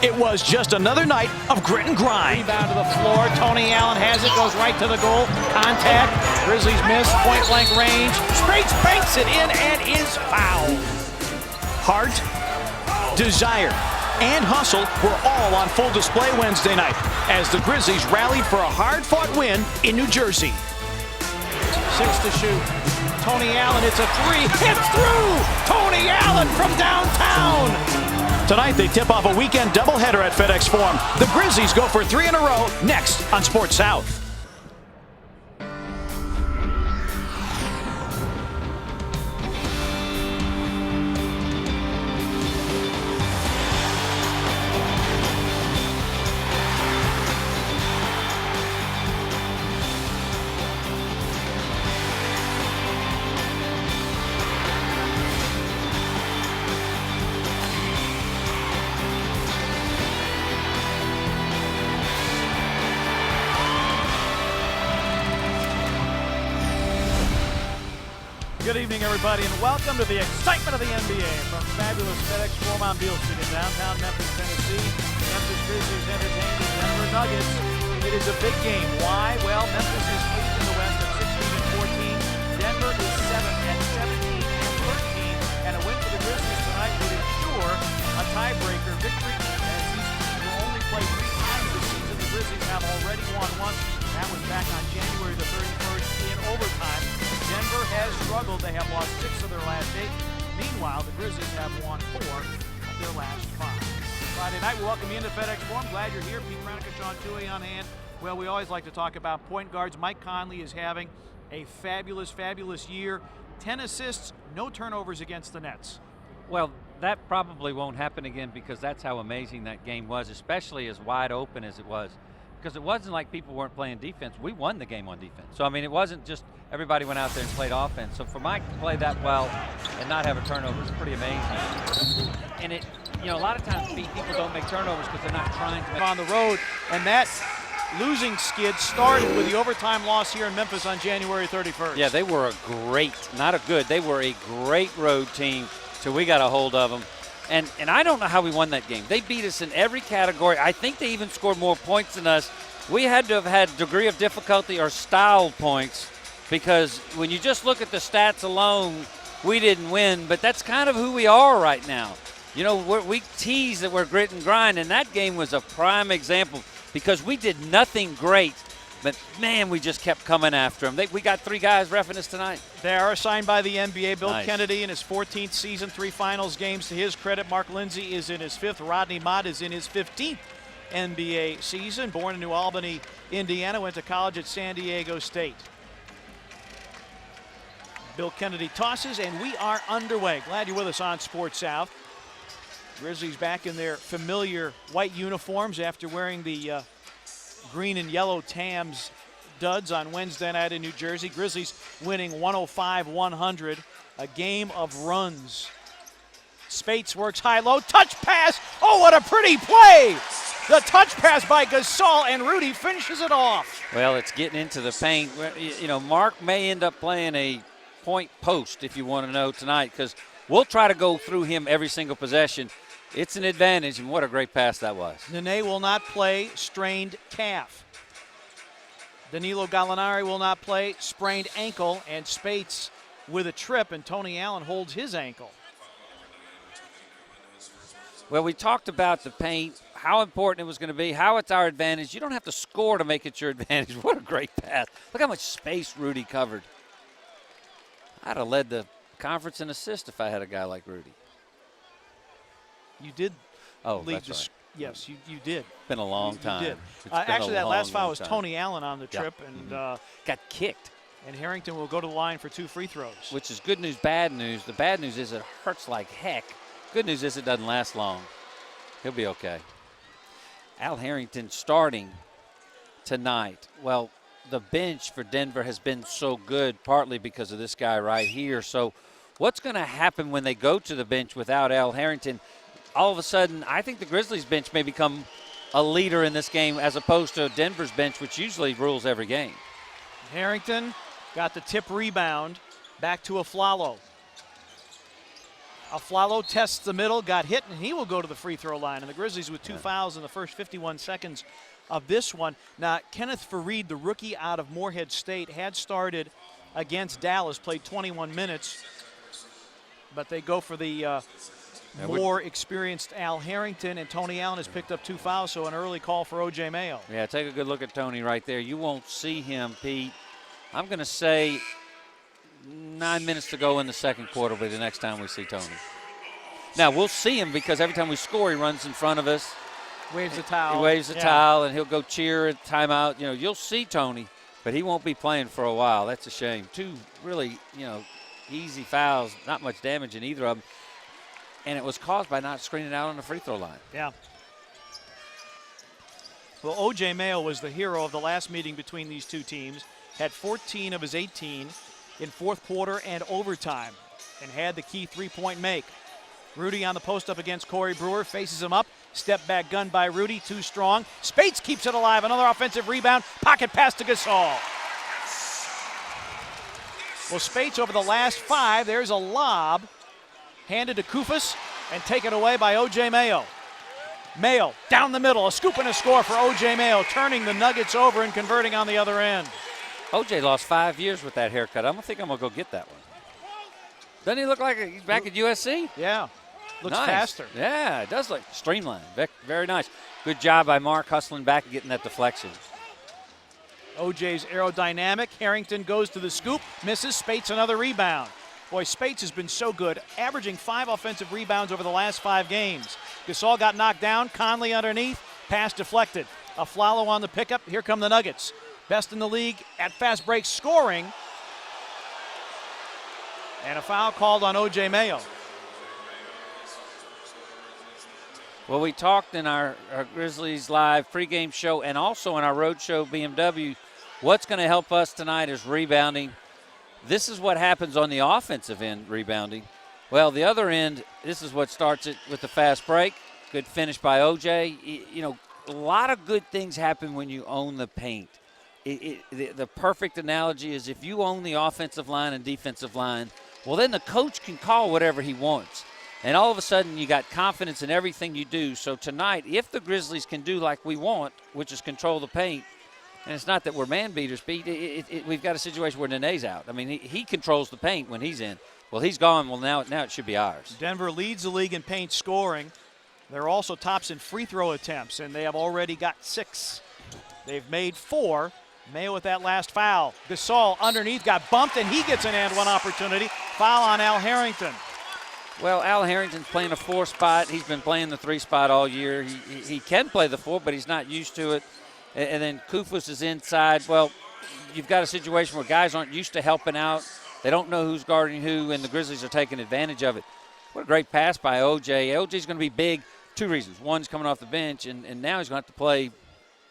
It was just another night of grit and grind. Rebound to the floor. Tony Allen has it, goes right to the goal. Contact. Grizzlies miss. Point blank range. Straits banks it in and is fouled. Heart, desire, and hustle were all on full display Wednesday night as the Grizzlies rallied for a hard-fought win in New Jersey. 6 to shoot. Tony Allen, it's a three. Hits through! Tony Allen from downtown! Tonight, they tip off a weekend doubleheader at FedEx Forum. The Grizzlies go for 3 in a row next on Sports South. Good evening, everybody, and welcome to the excitement of the NBA from fabulous FedEx Forum on Beale Street in downtown Memphis, Tennessee. Memphis Grizzlies entertain the Denver Nuggets. It is a big game. Why? Well, Memphis is 8th in the West at 16 and 14. Denver is 7th at 17 and 13. And a win for the Grizzlies tonight would ensure a tiebreaker victory, as these teams will only play 3 times this season. The Grizzlies have already won once. That was back on January the 31st in overtime. Denver has struggled. They have lost 6 of their last 8. Meanwhile, the Grizzlies have won 4 of their last 5. Friday night, we welcome you into FedEx Forum. Glad you're here. Pete Pranica, Sean Tuohy on hand. Well, we always like to talk about point guards. Mike Conley is having a fabulous, fabulous year. 10 assists, no turnovers against the Nets. Well, that probably won't happen again because that's how amazing that game was, especially as wide open as it was. Because it wasn't like people weren't playing defense. We won the game on defense. So, I mean, it wasn't just everybody went out there and played offense. So for Mike to play that well and not have a turnover is pretty amazing. And it, you know, a lot of times people don't make turnovers because they're not trying to make. On the road, and that losing skid started with the overtime loss here in Memphis on January 31st. Yeah, they were a great, not a good, they were a great road team till we got a hold of them. And I don't know how we won that game. They beat us in every category. I think they even scored more points than us. We had to have had degree of difficulty or style points because when you just look at the stats alone, we didn't win. But that's kind of who we are right now. You know, we tease that we're grit and grind, and that game was a prime example because we did nothing great. But, man, we just kept coming after them. We got 3 guys reffing us tonight. They are assigned by the NBA. Bill Nice. Kennedy in his 14th season, 3 finals games. To his credit, Mark Lindsay is in his 5th. Rodney Mott is in his 15th NBA season. Born in New Albany, Indiana, went to college at San Diego State. Bill Kennedy tosses, and we are underway. Glad you're with us on Sports South. Grizzlies back in their familiar white uniforms after wearing the green and yellow Tams duds on Wednesday night in New Jersey. Grizzlies winning 105-100, a game of runs. Spates works high-low, touch pass. Oh, what a pretty play! The touch pass by Gasol, and Rudy finishes it off. Well, it's getting into the paint. You know, Mark may end up playing a point post, if you want to know, tonight, because we'll try to go through him every single possession. It's an advantage, and what a great pass that was. Nene will not play, strained calf. Danilo Gallinari will not play, sprained ankle, and Spates with a trip, and Tony Allen holds his ankle. Well, we talked about the paint, how important it was going to be, how it's our advantage. You don't have to score to make it your advantage. What a great pass. Look how much space Rudy covered. I'd have led the conference in assists if I had a guy like Rudy. You did lead that's the right. Yes, you did. Been a long time. You did. It's been Actually, a that last long, foul long was time. Tony Allen on the trip, and got kicked. And Harrington will go to the line for 2 free throws. Which is good news, bad news. The bad news is it hurts like heck. Good news is it doesn't last long. He'll be okay. Al Harrington starting tonight. Well, the bench for Denver has been so good, partly because of this guy right here. So what's going to happen when they go to the bench without Al Harrington? All of a sudden, I think the Grizzlies bench may become a leader in this game as opposed to Denver's bench, which usually rules every game. Harrington got the tip rebound, back to Aflalo. Aflalo tests the middle, got hit, and he will go to the free throw line. And the Grizzlies with 2 fouls in the first 51 seconds of this one. Now, Kenneth Fareed, the rookie out of Morehead State, had started against Dallas, played 21 minutes. But they go for the more experienced Al Harrington, and Tony Allen has picked up 2 fouls, so an early call for O.J. Mayo. Yeah, take a good look at Tony right there. You won't see him, Pete. I'm going to say 9 minutes to go in the second quarter will be the next time we see Tony. Now, we'll see him because every time we score, he runs in front of us. Waves the towel. He waves the towel, and he'll go cheer at timeout. You know, you'll see Tony, but he won't be playing for a while. That's a shame. 2 really, easy fouls, not much damage in either of them. And it was caused by not screening out on the free throw line. Yeah. Well, O.J. Mayo was the hero of the last meeting between these two teams. Had 14 of his 18 in fourth quarter and overtime, and had the key three-point make. Rudy on the post up against Corey Brewer, faces him up. Step back gun by Rudy, too strong. Spates keeps it alive. Another offensive rebound. Pocket pass to Gasol. Well, Spates over the last 5. There's a lob handed to Kufus and taken away by O.J. Mayo. Mayo down the middle. A scoop and a score for O.J. Mayo, turning the Nuggets over and converting on the other end. O.J. lost 5 years with that haircut. I don't think I'm going to go get that one. Doesn't he look like he's back at USC? Yeah. Looks nice. faster. Yeah, it does look streamlined. Very nice. Good job by Mark hustling back and getting that deflection. OJ's aerodynamic. Harrington goes to the scoop, misses. Spates another rebound. Boy, Spates has been so good, averaging 5 offensive rebounds over the last 5 games. Gasol got knocked down. Conley underneath. Pass deflected. Aflalo on the pickup. Here come the Nuggets. Best in the league at fast break scoring. And a foul called on O.J. Mayo. Well, we talked in our Grizzlies Live pregame show and also in our road show BMW. What's going to help us tonight is rebounding. This is what happens on the offensive end, rebounding. Well, the other end, this is what starts it with the fast break. Good finish by O.J. A lot of good things happen when you own the paint. The perfect analogy is if you own the offensive line and defensive line, well, then the coach can call whatever he wants. And all of a sudden, you got confidence in everything you do. So tonight, if the Grizzlies can do like we want, which is control the paint, and it's not that we're man beaters, Pete, we've got a situation where Nene's out. I mean, he controls the paint when he's in. Well, he's gone. Well, now it should be ours. Denver leads the league in paint scoring. They're also tops in free throw attempts, and they have already got 6. They've made 4. Mayo with that last foul. Gasol underneath got bumped, and he gets an and one opportunity. Foul on Al Harrington. Well, Al Harrington's playing a 4 spot. He's been playing the 3 spot all year. He can play the 4, but he's not used to it. And then Kufus is inside. Well, you've got a situation where guys aren't used to helping out. They don't know who's guarding who, and the Grizzlies are taking advantage of it. What a great pass by O.J. O.J.'s going to be big. 2 reasons. One's coming off the bench, and now he's going to have to play.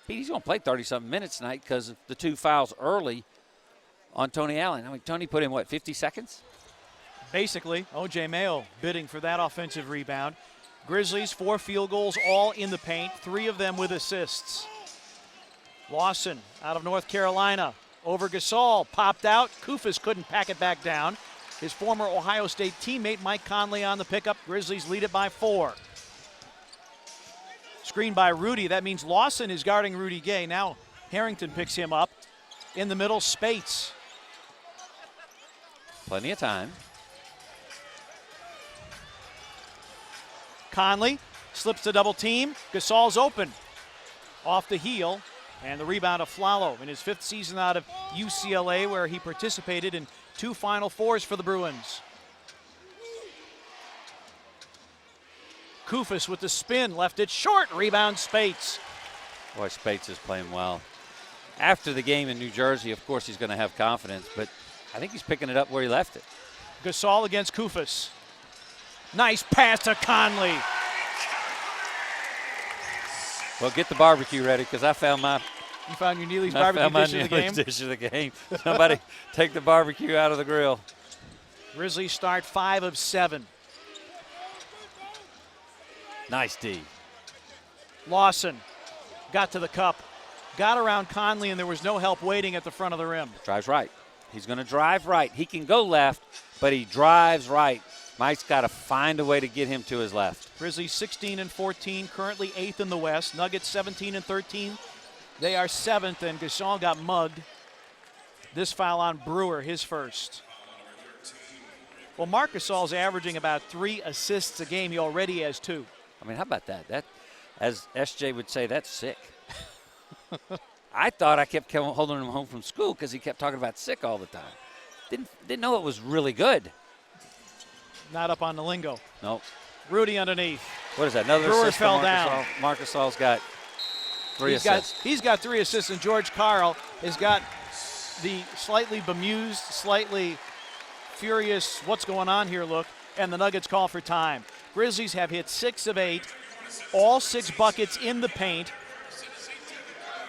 He's going to play 30-something minutes tonight because of the 2 fouls early on Tony Allen. I mean, Tony put in, 50 seconds? Basically, O.J. Mayo bidding for that offensive rebound. Grizzlies, 4 field goals, all in the paint, 3 of them with assists. Lawson out of North Carolina over Gasol, popped out. Kufus couldn't pack it back down. His former Ohio State teammate Mike Conley on the pickup. Grizzlies lead it by 4. Screen by Rudy. That means Lawson is guarding Rudy Gay. Now Harrington picks him up. In the middle, Spates. Plenty of time. Conley slips to double team. Gasol's open. Off the heel. And the rebound of Aflalo in his 5th season out of UCLA, where he participated in 2 Final Fours for the Bruins. Kufus with the spin, left it short. Rebound Spates. Boy, Spates is playing well. After the game in New Jersey, of course, he's going to have confidence, but I think he's picking it up where he left it. Gasol against Kufus. Nice pass to Conley. Well, get the barbecue ready because I found my. You found your Neely's barbecue dish of the game? Dish of the game. Somebody take the barbecue out of the grill. Grizzlies start 5 of 7. Nice D. Lawson got to the cup, got around Conley, and there was no help waiting at the front of the rim. Drives right. He's going to drive right. He can go left, but he drives right. Mike's got to find a way to get him to his left. Grizzlies 16-14, currently 8th in the West. Nuggets 17-13. They are 7th, and Gasol got mugged. This foul on Brewer, his first. Well, Marc Gasol's averaging about 3 assists a game. He already has 2. I mean, how about that? That, as SJ would say, that's sick. I thought I kept holding him home from school because he kept talking about sick all the time. Didn't know it was really good. Not up on the lingo. Nope. Rudy underneath. What is that? Another Brewer assist fell for Marc down. Gasol. Marc Gasol's got 3 assists. He's got 3 assists, and George Karl has got the slightly bemused, slightly furious, what's going on here look, and the Nuggets call for time. Grizzlies have hit 6 of 8, all 6 buckets in the paint,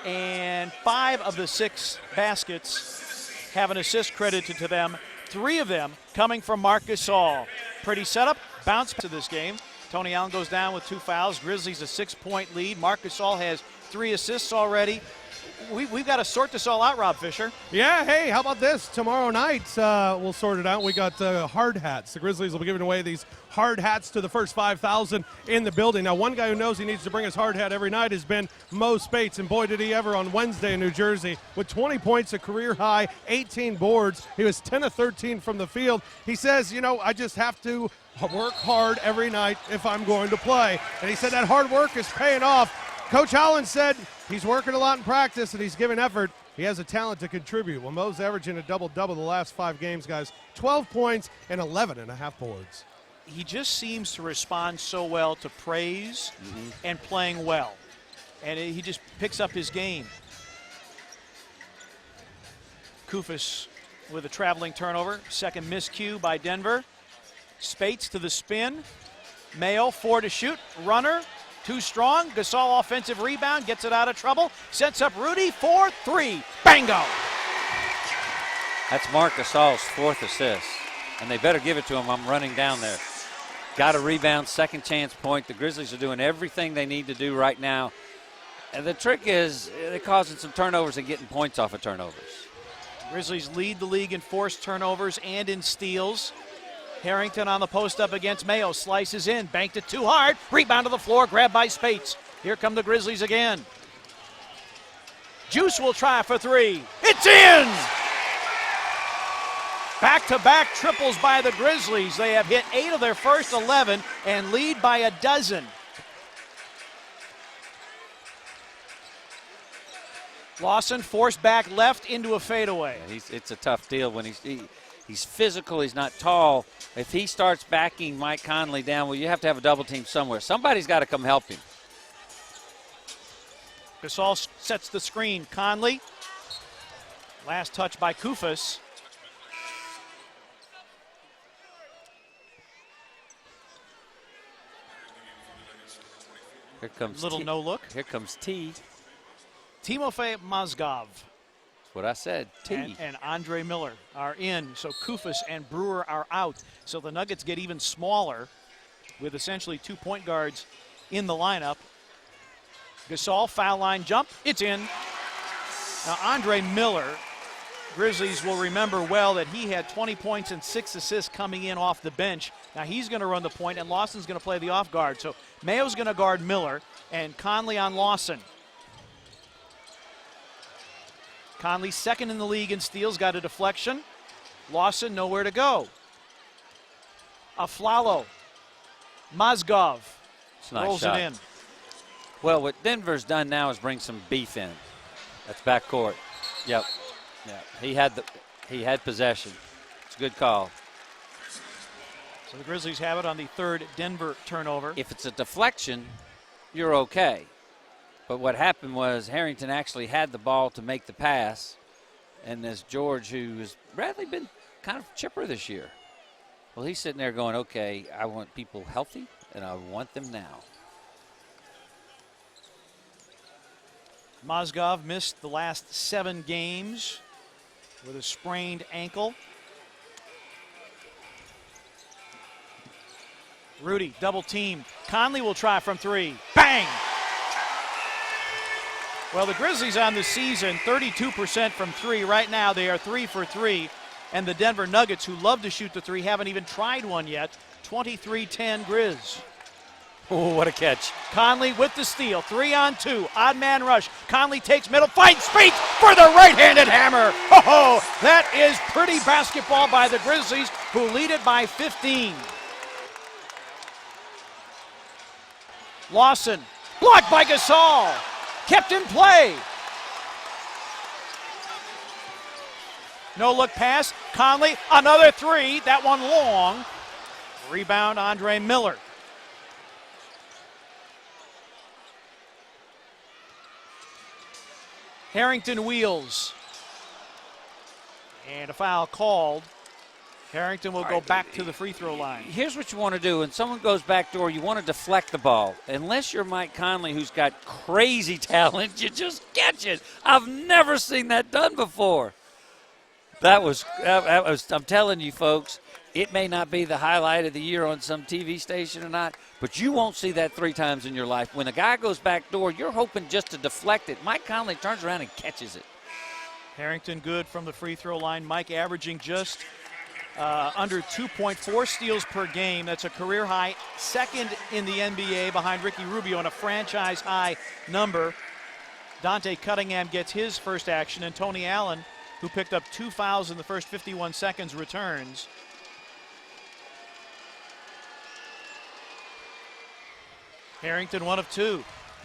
and 5 of the 6 baskets have an assist credited to them, 3 of them coming from Marc Gasol. Pretty setup, bounce to this game. Tony Allen goes down with 2 fouls. Grizzlies a 6-point lead. Marc Gasol has 3 assists already. We've got to sort this all out, Rob Fisher. Yeah, hey, how about this? Tomorrow night, we'll sort it out. We got hard hats. The Grizzlies will be giving away these hard hats to the first 5,000 in the building. Now, one guy who knows he needs to bring his hard hat every night has been Mo Spates, and boy, did he ever on Wednesday in New Jersey with 20 points, a career high, 18 boards. He was 10 of 13 from the field. He says, I just have to work hard every night if I'm going to play. And he said that hard work is paying off. Coach Holland said he's working a lot in practice and he's giving effort. He has a talent to contribute. Well, Mo's averaging a double-double the last 5 games, guys. 12 points and 11.5 boards. He just seems to respond so well to praise and playing well. And he just picks up his game. Kufis with a traveling turnover. Second miscue by Denver. Spates to the spin. Mayo, 4 to shoot. Runner. Too strong. Gasol offensive rebound. Gets it out of trouble. Sets up Rudy for 3. Bango! That's Marc Gasol's 4th assist. And they better give it to him. I'm running down there. Got a rebound, second chance point. The Grizzlies are doing everything they need to do right now. And the trick is they're causing some turnovers and getting points off of turnovers. Grizzlies lead the league in forced turnovers and in steals. Harrington on the post up against Mayo. Slices in. Banked it too hard. Rebound to the floor. Grabbed by Spates. Here come the Grizzlies again. Juice will try for 3. It's in! Back-to-back triples by the Grizzlies. They have hit 8 of their first 11 and lead by a dozen. Lawson forced back left into a fadeaway. Yeah, it's a tough deal when he's physical, he's not tall. If he starts backing Mike Conley down, well, you have to have a double team somewhere. Somebody's got to come help him. Gasol sets the screen. Conley. Last touch by Kufis. Here comes Little no look. Here comes T. Timofey Mozgov. That's what I said, T. And Andre Miller are in, so Kufis and Brewer are out. So the Nuggets get even smaller with essentially 2 point guards in the lineup. Gasol, foul line jump, it's in. Now Andre Miller, Grizzlies will remember well that he had 20 points and 6 assists coming in off the bench. Now he's going to run the point, and Lawson's going to play the off guard. So Mayo's going to guard Miller, and Conley on Lawson. Conley second in the league in steals, got a deflection. Lawson nowhere to go. Aflalo. Mozgov rolls it in. Well, what Denver's done now is bring some beef in. That's backcourt. Yep. Yeah. He had possession. It's a good call. So the Grizzlies have it on the 3rd Denver turnover. If it's a deflection, you're okay. But what happened was Harrington actually had the ball to make the pass, and this George, who has Bradley been kind of chipper this year. Well, he's sitting there going, okay, I want people healthy, and I want them now. Mozgov missed the last 7 games with a sprained ankle. Rudy, double team. Conley will try from 3. Bang! Well, the Grizzlies on the season, 32% from 3. Right now, they are 3 for 3. And the Denver Nuggets, who love to shoot the three, haven't even tried one yet. 23-10 Grizz. Oh, what a catch. Conley with the steal. 3-on-2. Odd man rush. Conley takes middle. Finds space for the right-handed hammer. Oh, that is pretty basketball by the Grizzlies, who lead it by 15. Lawson. Blocked by Gasol. Kept in play. No look pass. Conley. Another three. That one long. Rebound Andre Miller. Harrington wheels. And a foul called. Harrington will go back to the free throw line. Here's what you want to do. When someone goes backdoor, you want to deflect the ball. Unless you're Mike Conley, who's got crazy talent, you just catch it. I've never seen that done before. That was, I'm telling you, folks, it may not be the highlight of the year on some TV station or not, but you won't see that 3 times in your life. When a guy goes backdoor, you're hoping just to deflect it. Mike Conley turns around and catches it. Harrington good from the free throw line. Mike averaging just under 2.4 steals per game. That's a career high, second in the NBA behind Ricky Rubio, and a franchise high number. Dante Cunningham gets his first action, and Tony Allen, who picked up 2 fouls in the first 51 seconds, returns. Harrington 1 of 2.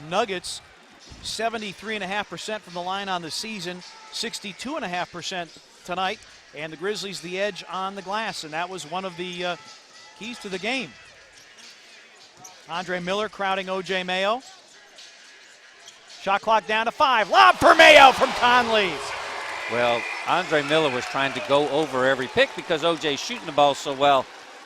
Nuggets 73.5% from the line on the season, 62.5% tonight, and the Grizzlies the edge on the glass, and that was one of the keys to the game. Andre Miller crowding O.J. Mayo. Shot clock down to 5. Lob for Mayo from Conley. Well, Andre Miller was trying to go over every pick because O.J.'s shooting the ball so well,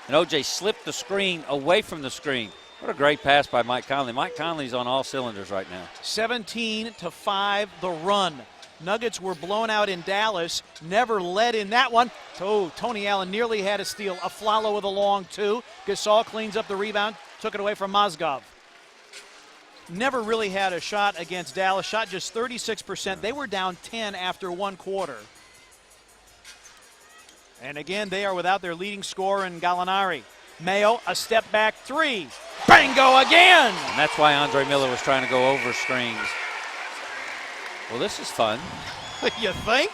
and O.J. slipped the screen away from the screen. What a great pass by Mike Conley. Mike Conley's on all cylinders right now. 17-5 the run. Nuggets were blown out in Dallas, never led in that one. Oh, Tony Allen nearly had a steal. Aflalo with a long 2. Gasol cleans up the rebound, took it away from Mozgov. Never really had a shot against Dallas, shot just 36%. They were down 10 after 1 quarter. And again, they are without their leading scorer in Gallinari. Mayo, a step back 3. Bango again! And that's why Andre Miller was trying to go over screens. Well, this is fun. You think?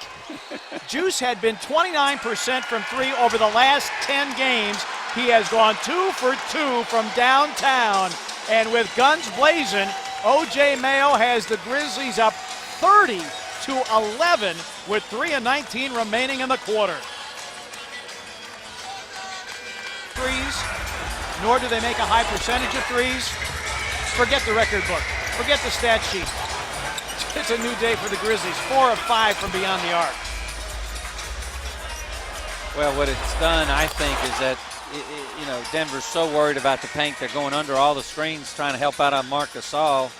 Juice had been 29% from 3 over the last 10 games. He has gone 2 for 2 from downtown. And with guns blazing, O.J. Mayo has the Grizzlies up 30-11 with 3:19 remaining in the quarter. Threes, nor do they make a high percentage of threes. Forget the record book. Forget the stat sheet. It's a new day for the Grizzlies. 4 of 5 from beyond the arc. Well, what it's done, I think, is that Denver's so worried about the paint. They're going under all the screens trying to help out on Marc Gasol.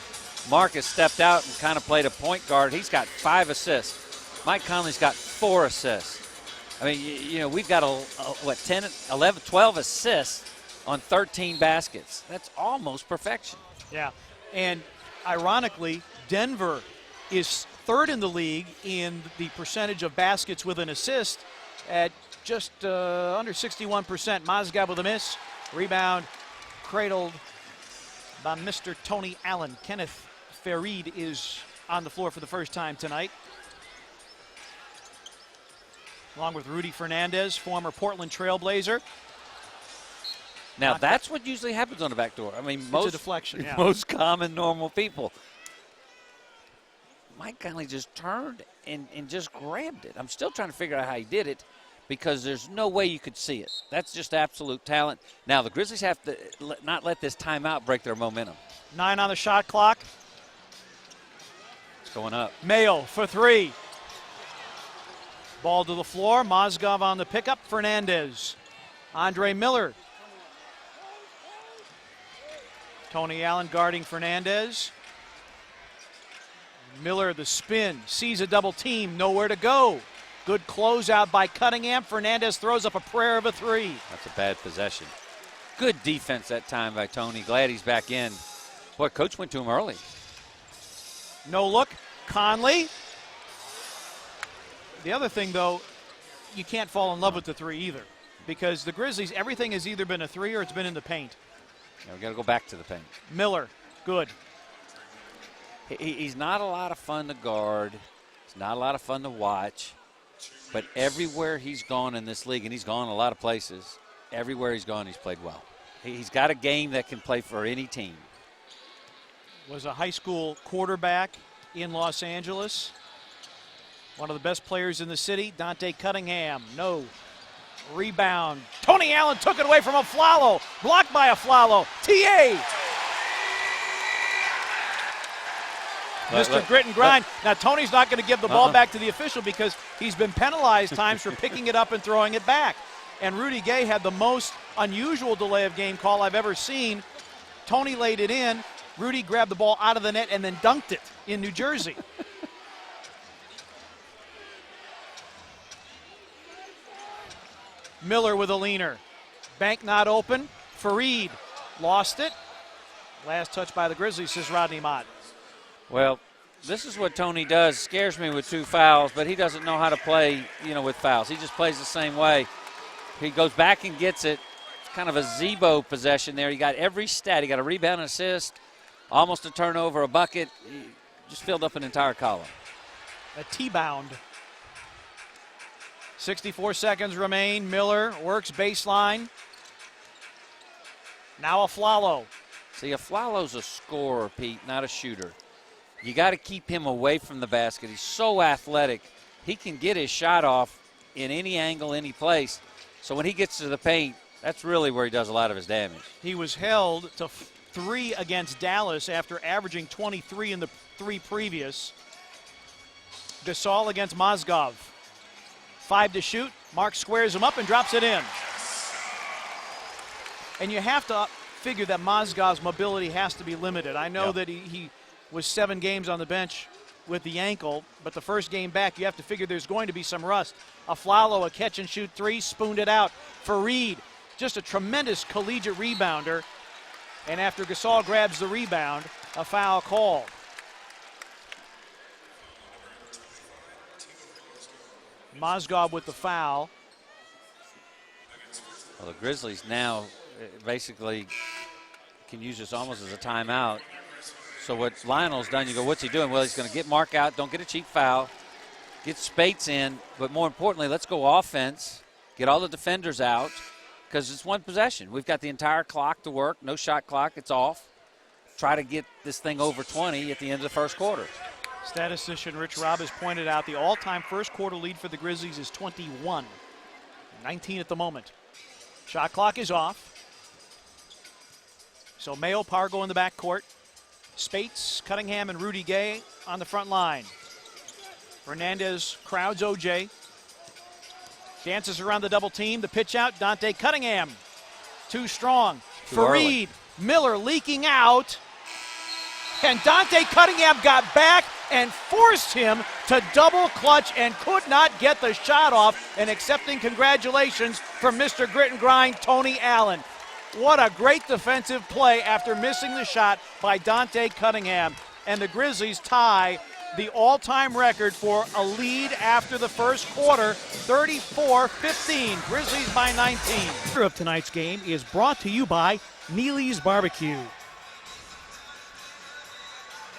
Marcus stepped out and kind of played a point guard. He's got 5 assists. Mike Conley's got 4 assists. I mean, we've got 10, 11, 12 assists on 13 baskets. That's almost perfection. Yeah, and ironically, Denver is 3rd in the league in the percentage of baskets with an assist at just under 61%. Mozgov with a miss. Rebound cradled by Mr. Tony Allen. Kenneth Farid is on the floor for the first time tonight, along with Rudy Fernandez, former Portland Trailblazer. Now, that's what usually happens on the back door. I mean, It's a deflection, yeah. Most common, normal people. Mike Conley just turned and just grabbed it. I'm still trying to figure out how he did it because there's no way you could see it. That's just absolute talent. Now, the Grizzlies have to not let this timeout break their momentum. 9 on the shot clock. It's going up. Mayo for 3. Ball to the floor. Mozgov on the pickup. Fernandez. Andre Miller. Tony Allen guarding Fernandez. Miller the spin. Sees a double team. Nowhere to go. Good closeout by Cunningham. Fernandez throws up a prayer of a 3. That's a bad possession. Good defense that time by Tony. Glad he's back in. Boy, coach went to him early. No look. Conley. The other thing, though, you can't fall in love with the three either, because the Grizzlies, everything has either been a three or it's been in the paint. Yeah, we got to go back to the paint. Miller, good. He's not a lot of fun to guard. He's not a lot of fun to watch. But everywhere he's gone in this league, and he's gone a lot of places, everywhere he's gone, he's played well. He's got a game that can play for any team. Was a high school quarterback in Los Angeles. One of the best players in the city, Dante Cunningham. No. Rebound. Tony Allen took it away from Aflalo. Blocked by Aflalo. TA. Mr. Grit and Grind. Now, Tony's not going to give the ball back to the official because he's been penalized times for picking it up and throwing it back. And Rudy Gay had the most unusual delay of game call I've ever seen. Tony laid it in. Rudy grabbed the ball out of the net and then dunked it in New Jersey. Miller with a leaner. Bank not open. Fareed lost it. Last touch by the Grizzlies, says Rodney Mott. Well, this is what Tony does. Scares me with 2 fouls, but he doesn't know how to play, with fouls. He just plays the same way. He goes back and gets it. It's kind of a Zebo possession there. He got every stat. He got a rebound, an assist, almost a turnover, a bucket. He just filled up an entire column. A T-bound. 64 seconds remain. Miller works baseline. Now Aflalo. See, Aflalo's a scorer, Pete, not a shooter. You got to keep him away from the basket. He's so athletic. He can get his shot off in any angle, any place. So when he gets to the paint, that's really where he does a lot of his damage. He was held to 3 against Dallas after averaging 23 in the 3 previous. Gasol against Mozgov. 5 to shoot. Mark squares him up and drops it in. And you have to figure that Mozgov's mobility has to be limited. I know that he was 7 games on the bench with the ankle, but the first game back, you have to figure there's going to be some rust. Aflalo, a catch-and-shoot 3, spooned it out. Fareed, just a tremendous collegiate rebounder. And after Gasol grabs the rebound, a foul called. Mozgov with the foul. Well, the Grizzlies now basically can use this almost as a timeout. So what Lionel's done, you go, what's he doing? Well, he's going to get Mark out, don't get a cheap foul, get Spates in, but more importantly, let's go offense, get all the defenders out, because it's one possession. We've got the entire clock to work, no shot clock, it's off. Try to get this thing over 20 at the end of the first quarter. Statistician Rich Robb has pointed out the all-time first quarter lead for the Grizzlies is 21. 19 at the moment. Shot clock is off. So Mayo, Pargo in the backcourt. Spates, Cunningham, and Rudy Gay on the front line. Fernandez crowds OJ. Dances around the double team. The pitch out, Dante Cunningham. Too strong. Fareed, Miller leaking out. And Dante Cunningham got back and forced him to double clutch and could not get the shot off. And accepting congratulations from Mr. Grit and Grind, Tony Allen. What a great defensive play after missing the shot by Dante Cunningham. And the Grizzlies tie the all-time record for a lead after the first quarter, 34-15. Grizzlies by 19. Of tonight's game is brought to you by Neely's Barbecue.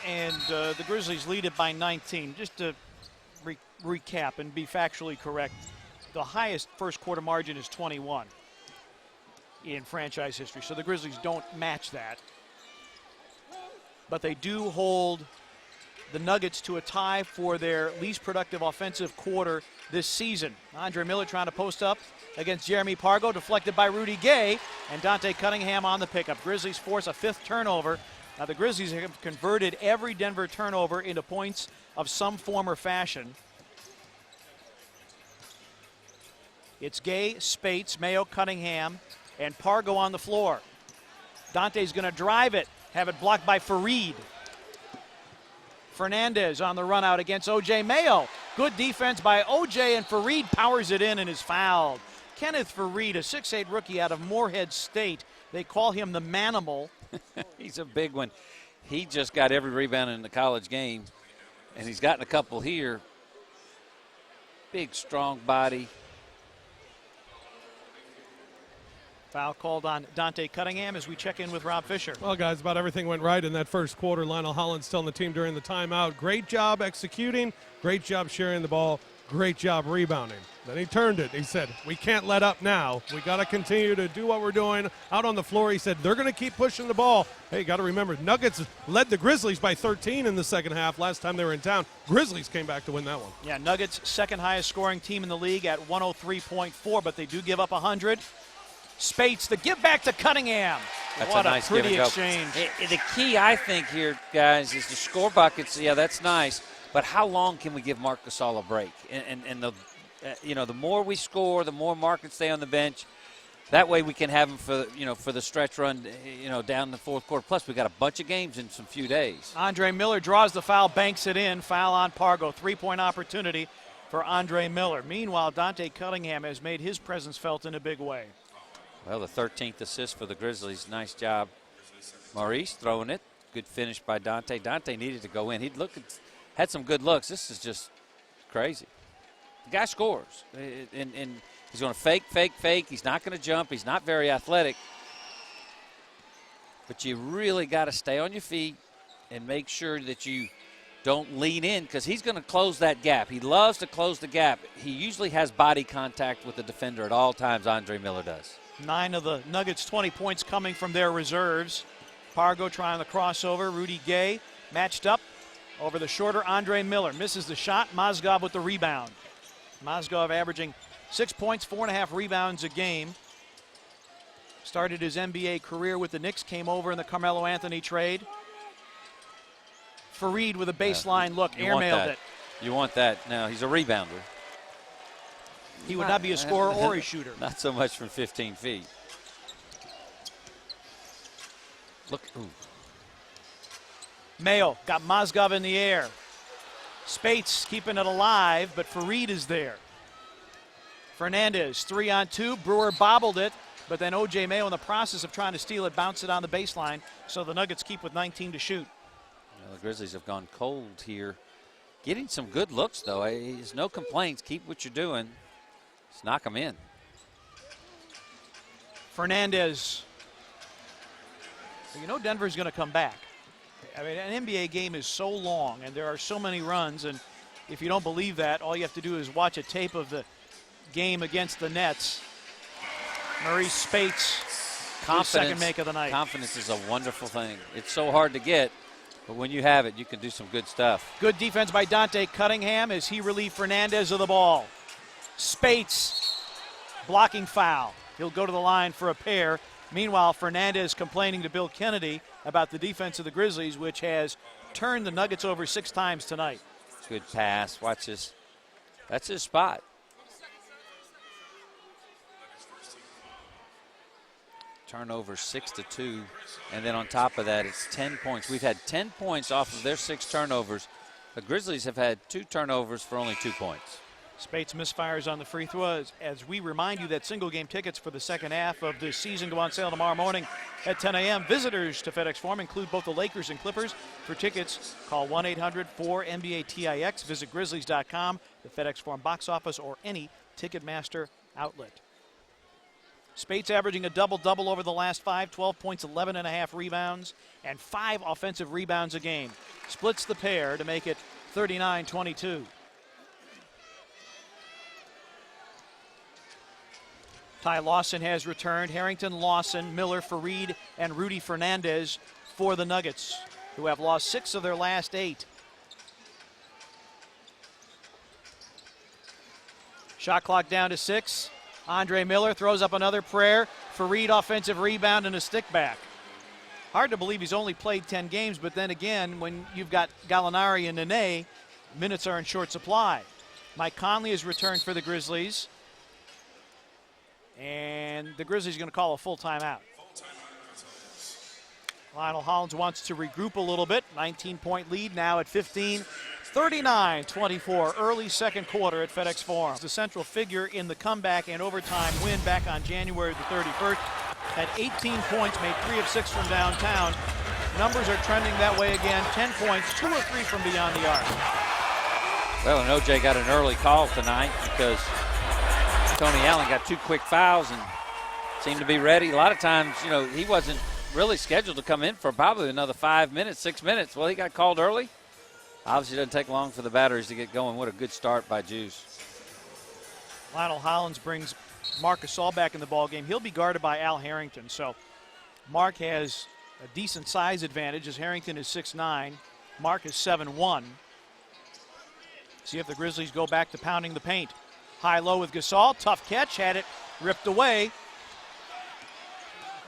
And the Grizzlies lead it by 19. Just to recap and be factually correct, the highest first quarter margin is 21 in franchise history. So the Grizzlies don't match that. But they do hold the Nuggets to a tie for their least productive offensive quarter this season. Andre Miller trying to post up against Jeremy Pargo, deflected by Rudy Gay, and Dante Cunningham on the pickup. Grizzlies force a 5th turnover. Now the Grizzlies have converted every Denver turnover into points of some form or fashion. It's Gay, Spates, Mayo, Cunningham, and Pargo on the floor. Dante's going to drive it, have it blocked by Fareed. Fernandez on the run out against O.J. Mayo. Good defense by O.J. and Fareed powers it in and is fouled. Kenneth Fareed, a 6'8 rookie out of Morehead State. They call him the Manimal. He's a big one. He just got every rebound in the college game, and he's gotten a couple here. Big, strong body. Foul called on Dante Cunningham as we check in with Rob Fisher. Well, guys, about everything went right in that first quarter. Lionel Hollins telling the team during the timeout, great job executing, great job sharing the ball, great job rebounding. Then he turned it. He said, we can't let up now. We got to continue to do what we're doing out on the floor. He said, they're going to keep pushing the ball. Hey, got to remember, Nuggets led the Grizzlies by 13 in the second half last time they were in town. Grizzlies came back to win that one. Yeah, Nuggets, second highest scoring team in the league at 103.4, but they do give up 100. Spates, the give back to Cunningham. That's what a nice pretty give and exchange. Go. The key, I think, here, guys, is to score buckets. Yeah, that's nice. But how long can we give Marc Gasol a break? And the more we score, the more Marc can stay on the bench. That way we can have him for the stretch run, down the fourth quarter. Plus, we got a bunch of games in some few days. Andre Miller draws the foul, banks it in. Foul on Pargo. 3-point opportunity for Andre Miller. Meanwhile, Dante Cunningham has made his presence felt in a big way. Well, the 13th assist for the Grizzlies. Nice job. Maurice throwing it. Good finish by Dante. Dante needed to go in. Had some good looks. This is just crazy. The guy scores. And he's going to fake. He's not going to jump. He's not very athletic. But you really got to stay on your feet and make sure that you don't lean in, because he's going to close that gap. He loves to close the gap. He usually has body contact with the defender at all times, Andre Miller does. 9 of the Nuggets' 20 points coming from their reserves. Pargo trying the crossover. Rudy Gay matched up over the shorter Andre Miller. Misses the shot. Mozgov with the rebound. Mozgov averaging 6 points, 4.5 rebounds a game. Started his NBA career with the Knicks. Came over in the Carmelo Anthony trade. Fareed with a baseline look. Airmailed it. You want that. Now, he's a rebounder. He would not be a scorer or a shooter. Not so much from 15 feet. Look. Ooh. Mayo got Mozgov in the air. Spates keeping it alive, but Fareed is there. Fernandez, 3-on-2. Brewer bobbled it, but then O.J. Mayo in the process of trying to steal it, bounced it on the baseline, so the Nuggets keep with 19 to shoot. Well, the Grizzlies have gone cold here. Getting some good looks, though. There's no complaints. Keep what you're doing. Just knock them in. Fernandez. You know Denver's going to come back. I mean, an NBA game is so long, and there are so many runs, and if you don't believe that, all you have to do is watch a tape of the game against the Nets. Maurice Spates, his second make of the night. Confidence is a wonderful thing. It's so hard to get, but when you have it, you can do some good stuff. Good defense by Dante Cunningham as he relieved Fernandez of the ball. Spates, blocking foul. He'll go to the line for a pair. Meanwhile, Fernandez complaining to Bill Kennedy about the defense of the Grizzlies, which has turned the Nuggets over 6 times tonight. Good pass. Watch this. That's his spot. Turnover 6-2, and then on top of that, it's 10 points. We've had 10 points off of their 6 turnovers. The Grizzlies have had 2 turnovers for only 2 points. Spates misfires on the free throw as we remind you that single-game tickets for the second half of this season go on sale tomorrow morning at 10 a.m. Visitors to FedEx Forum include both the Lakers and Clippers. For tickets, call 1-800-4NBA-TIX. Visit Grizzlies.com, the FedEx Forum box office, or any Ticketmaster outlet. Spates averaging a double-double over the last 5, 12 points, 11.5 rebounds, and 5 offensive rebounds a game. Splits the pair to make it 39-22. Ty Lawson has returned. Harrington, Lawson, Miller, Fareed, and Rudy Fernandez for the Nuggets, who have lost 6 of their last 8. Shot clock down to 6. Andre Miller throws up another prayer. Fareed offensive rebound and a stick back. Hard to believe he's only played 10 games, but then again, when you've got Gallinari and Nene, minutes are in short supply. Mike Conley has returned for the Grizzlies. And the Grizzlies are going to call a full timeout. Lionel Hollins wants to regroup a little bit. 19-point lead now at 15. 39-24, early second quarter at FedEx Forum. The central figure in the comeback and overtime win back on January the 31st. Had 18 points, made 3 of 6 from downtown. Numbers are trending that way again. 10 points, 2 of 3 from beyond the arc. Well, and OJ got an early call tonight because Tony Allen got 2 quick fouls and seemed to be ready. A lot of times, you know, he wasn't really scheduled to come in for probably another 5 minutes, 6 minutes. Well, he got called early. Obviously, it doesn't take long for the batteries to get going. What a good start by Juice. Lionel Hollins brings Marc Gasol back in the ballgame. He'll be guarded by Al Harrington. So Mark has a decent size advantage as Harrington is 6'9". Mark is 7'1". See if the Grizzlies go back to pounding the paint. High-low with Gasol. Tough catch. Had it ripped away.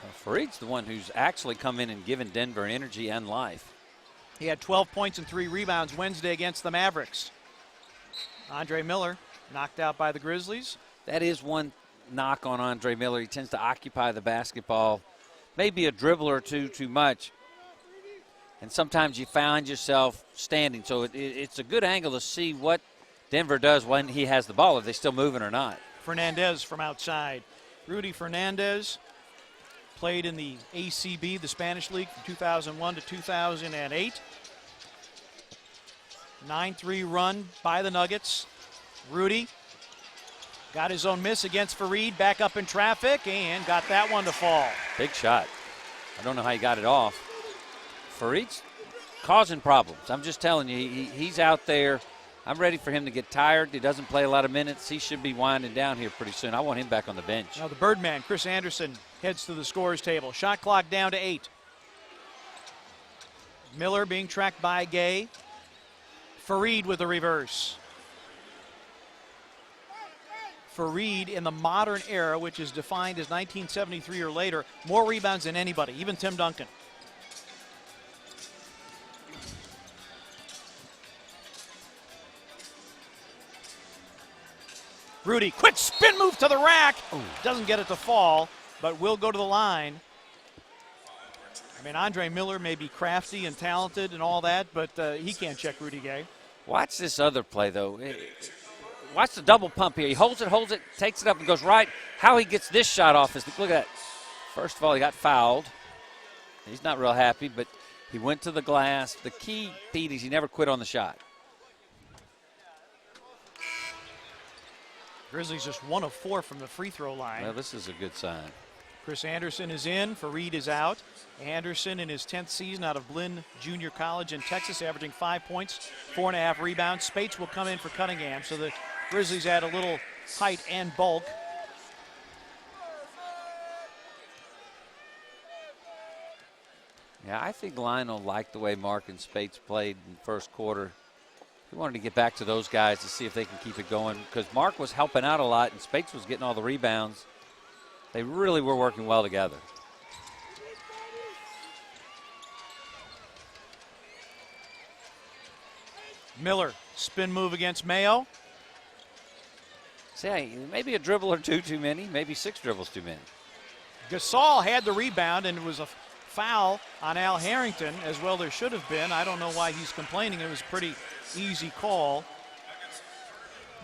Well, Fareed's the one who's actually come in and given Denver energy and life. He had 12 points and 3 rebounds Wednesday against the Mavericks. Andre Miller knocked out by the Grizzlies. That is one knock on Andre Miller. He tends to occupy the basketball, maybe a dribbler or two too much. And sometimes you find yourself standing. So it's a good angle to see what Denver does when he has the ball, if they're still moving or not. Fernandez from outside. Rudy Fernandez played in the ACB, the Spanish League, from 2001 to 2008. 9-3 run by the Nuggets. Rudy got his own miss against Fareed, back up in traffic, and got that one to fall. Big shot. I don't know how he got it off. Fareed's causing problems. I'm just telling you, he's out there. I'm ready for him to get tired. He doesn't play a lot of minutes. He should be winding down here pretty soon. I want him back on the bench. Now the Birdman, Chris Anderson, heads to the scorer's table. Shot clock down to 8. Miller being tracked by Gay. Fareed with the reverse. Fareed in the modern era, which is defined as 1973 or later, more rebounds than anybody, even Tim Duncan. Rudy, quick spin move to the rack. Ooh. Doesn't get it to fall, but will go to the line. I mean, Andre Miller may be crafty and talented and all that, but he can't check Rudy Gay. Watch this other play, though. Watch the double pump here. He holds it, takes it up and goes right. How he gets this shot off is, look at that. First of all, he got fouled. He's not real happy, but he went to the glass. The key, Pete, is he never quit on the shot. Grizzlies just 1 of 4 from the free throw line. Well, this is a good sign. Chris Anderson is in. Fareed is out. Anderson in his 10th season out of Blinn Junior College in Texas, averaging 5 points, 4.5 rebounds. Spates will come in for Cunningham, so the Grizzlies add a little height and bulk. Yeah, I think Lionel liked the way Mark and Spates played in the first quarter. He wanted to get back to those guys to see if they can keep it going because Mark was helping out a lot and Spates was getting all the rebounds. They really were working well together. Miller, spin move against Mayo. Say, maybe a dribble or two too many, maybe 6 dribbles too many. Gasol had the rebound, and it was a foul on Al Harrington, as well there should have been. I don't know why he's complaining. It was a pretty easy call.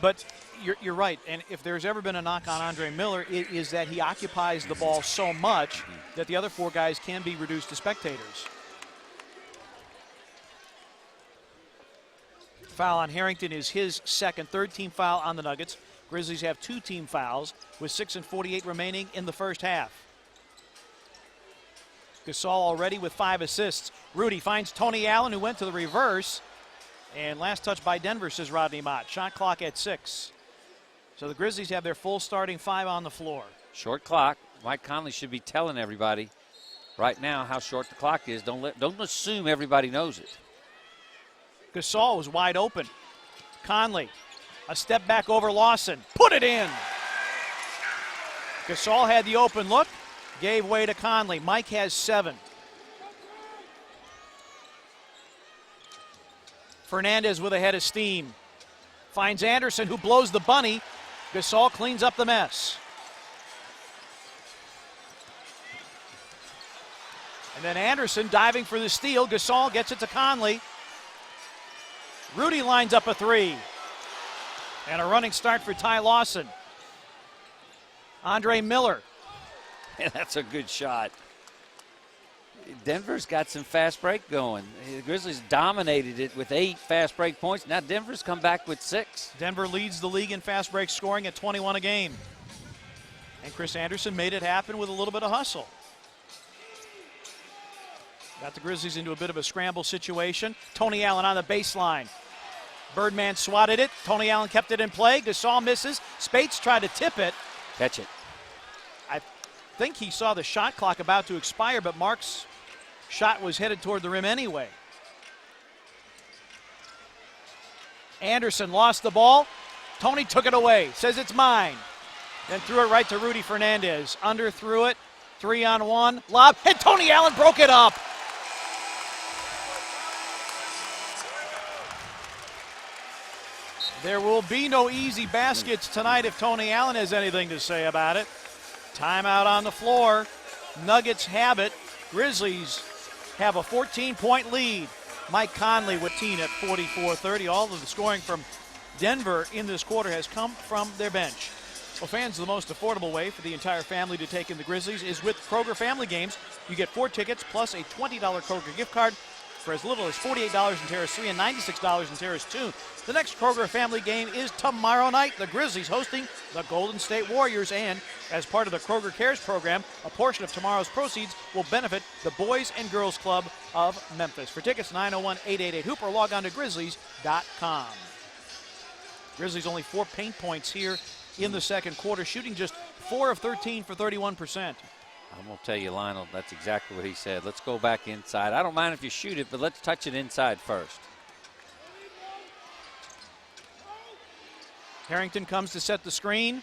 But you're right, and if there's ever been a knock on Andre Miller, it is that he occupies the ball so much that the other 4 guys can be reduced to spectators. Foul on Harrington is his second, third team foul on the Nuggets. Grizzlies have 2 team fouls with 6:48 remaining in the first half. Gasol already with 5 assists. Rudy finds Tony Allen, who went to the reverse. And last touch by Denver, says Rodney Mott. Shot clock at 6. So the Grizzlies have their full starting 5 on the floor. Short clock. Mike Conley should be telling everybody right now how short the clock is. Don't assume everybody knows it. Gasol was wide open. Conley, a step back over Lawson. Put it in. Gasol had the open look, gave way to Conley. Mike has 7. Fernandez with a head of steam. Finds Anderson, who blows the bunny. Gasol cleans up the mess. And then Anderson diving for the steal. Gasol gets it to Conley. Rudy lines up a 3. And a running start for Ty Lawson. Andre Miller. Yeah, that's a good shot. Denver's got some fast break going. The Grizzlies dominated it with 8 fast break points. Now Denver's come back with 6. Denver leads the league in fast break scoring at 21 a game. And Chris Anderson made it happen with a little bit of hustle. Got the Grizzlies into a bit of a scramble situation. Tony Allen on the baseline. Birdman swatted it. Tony Allen kept it in play. Gasol misses. Spates tried to tip it. Catch it. I think he saw the shot clock about to expire, but Mark's shot was headed toward the rim anyway. Anderson lost the ball. Tony took it away. Says it's mine. Then threw it right to Rudy Fernandez. Under threw it. 3-on-1. Lob. And Tony Allen broke it up. There will be no easy baskets tonight if Tony Allen has anything to say about it. Timeout on the floor. Nuggets have it. Grizzlies have a 14-point lead. Mike Conley with Teen at 44-30. All of the scoring from Denver in this quarter has come from their bench. Well, fans, the most affordable way for the entire family to take in the Grizzlies is with Kroger Family Games. You get 4 tickets plus a $20 Kroger gift card for as little as $48 in Terrace 3 and $96 in Terrace 2. The next Kroger Family Game is tomorrow night. The Grizzlies hosting the Golden State Warriors, and as part of the Kroger Cares program, a portion of tomorrow's proceeds will benefit the Boys and Girls Club of Memphis. For tickets, 901-888-HOOP or log on to Grizzlies.com. Grizzlies only 4 paint points here in the second quarter, shooting just 4 of 13 for 31%. I'm going to tell you, Lionel, that's exactly what he said. Let's go back inside. I don't mind if you shoot it, but let's touch it inside first. Harrington comes to set the screen.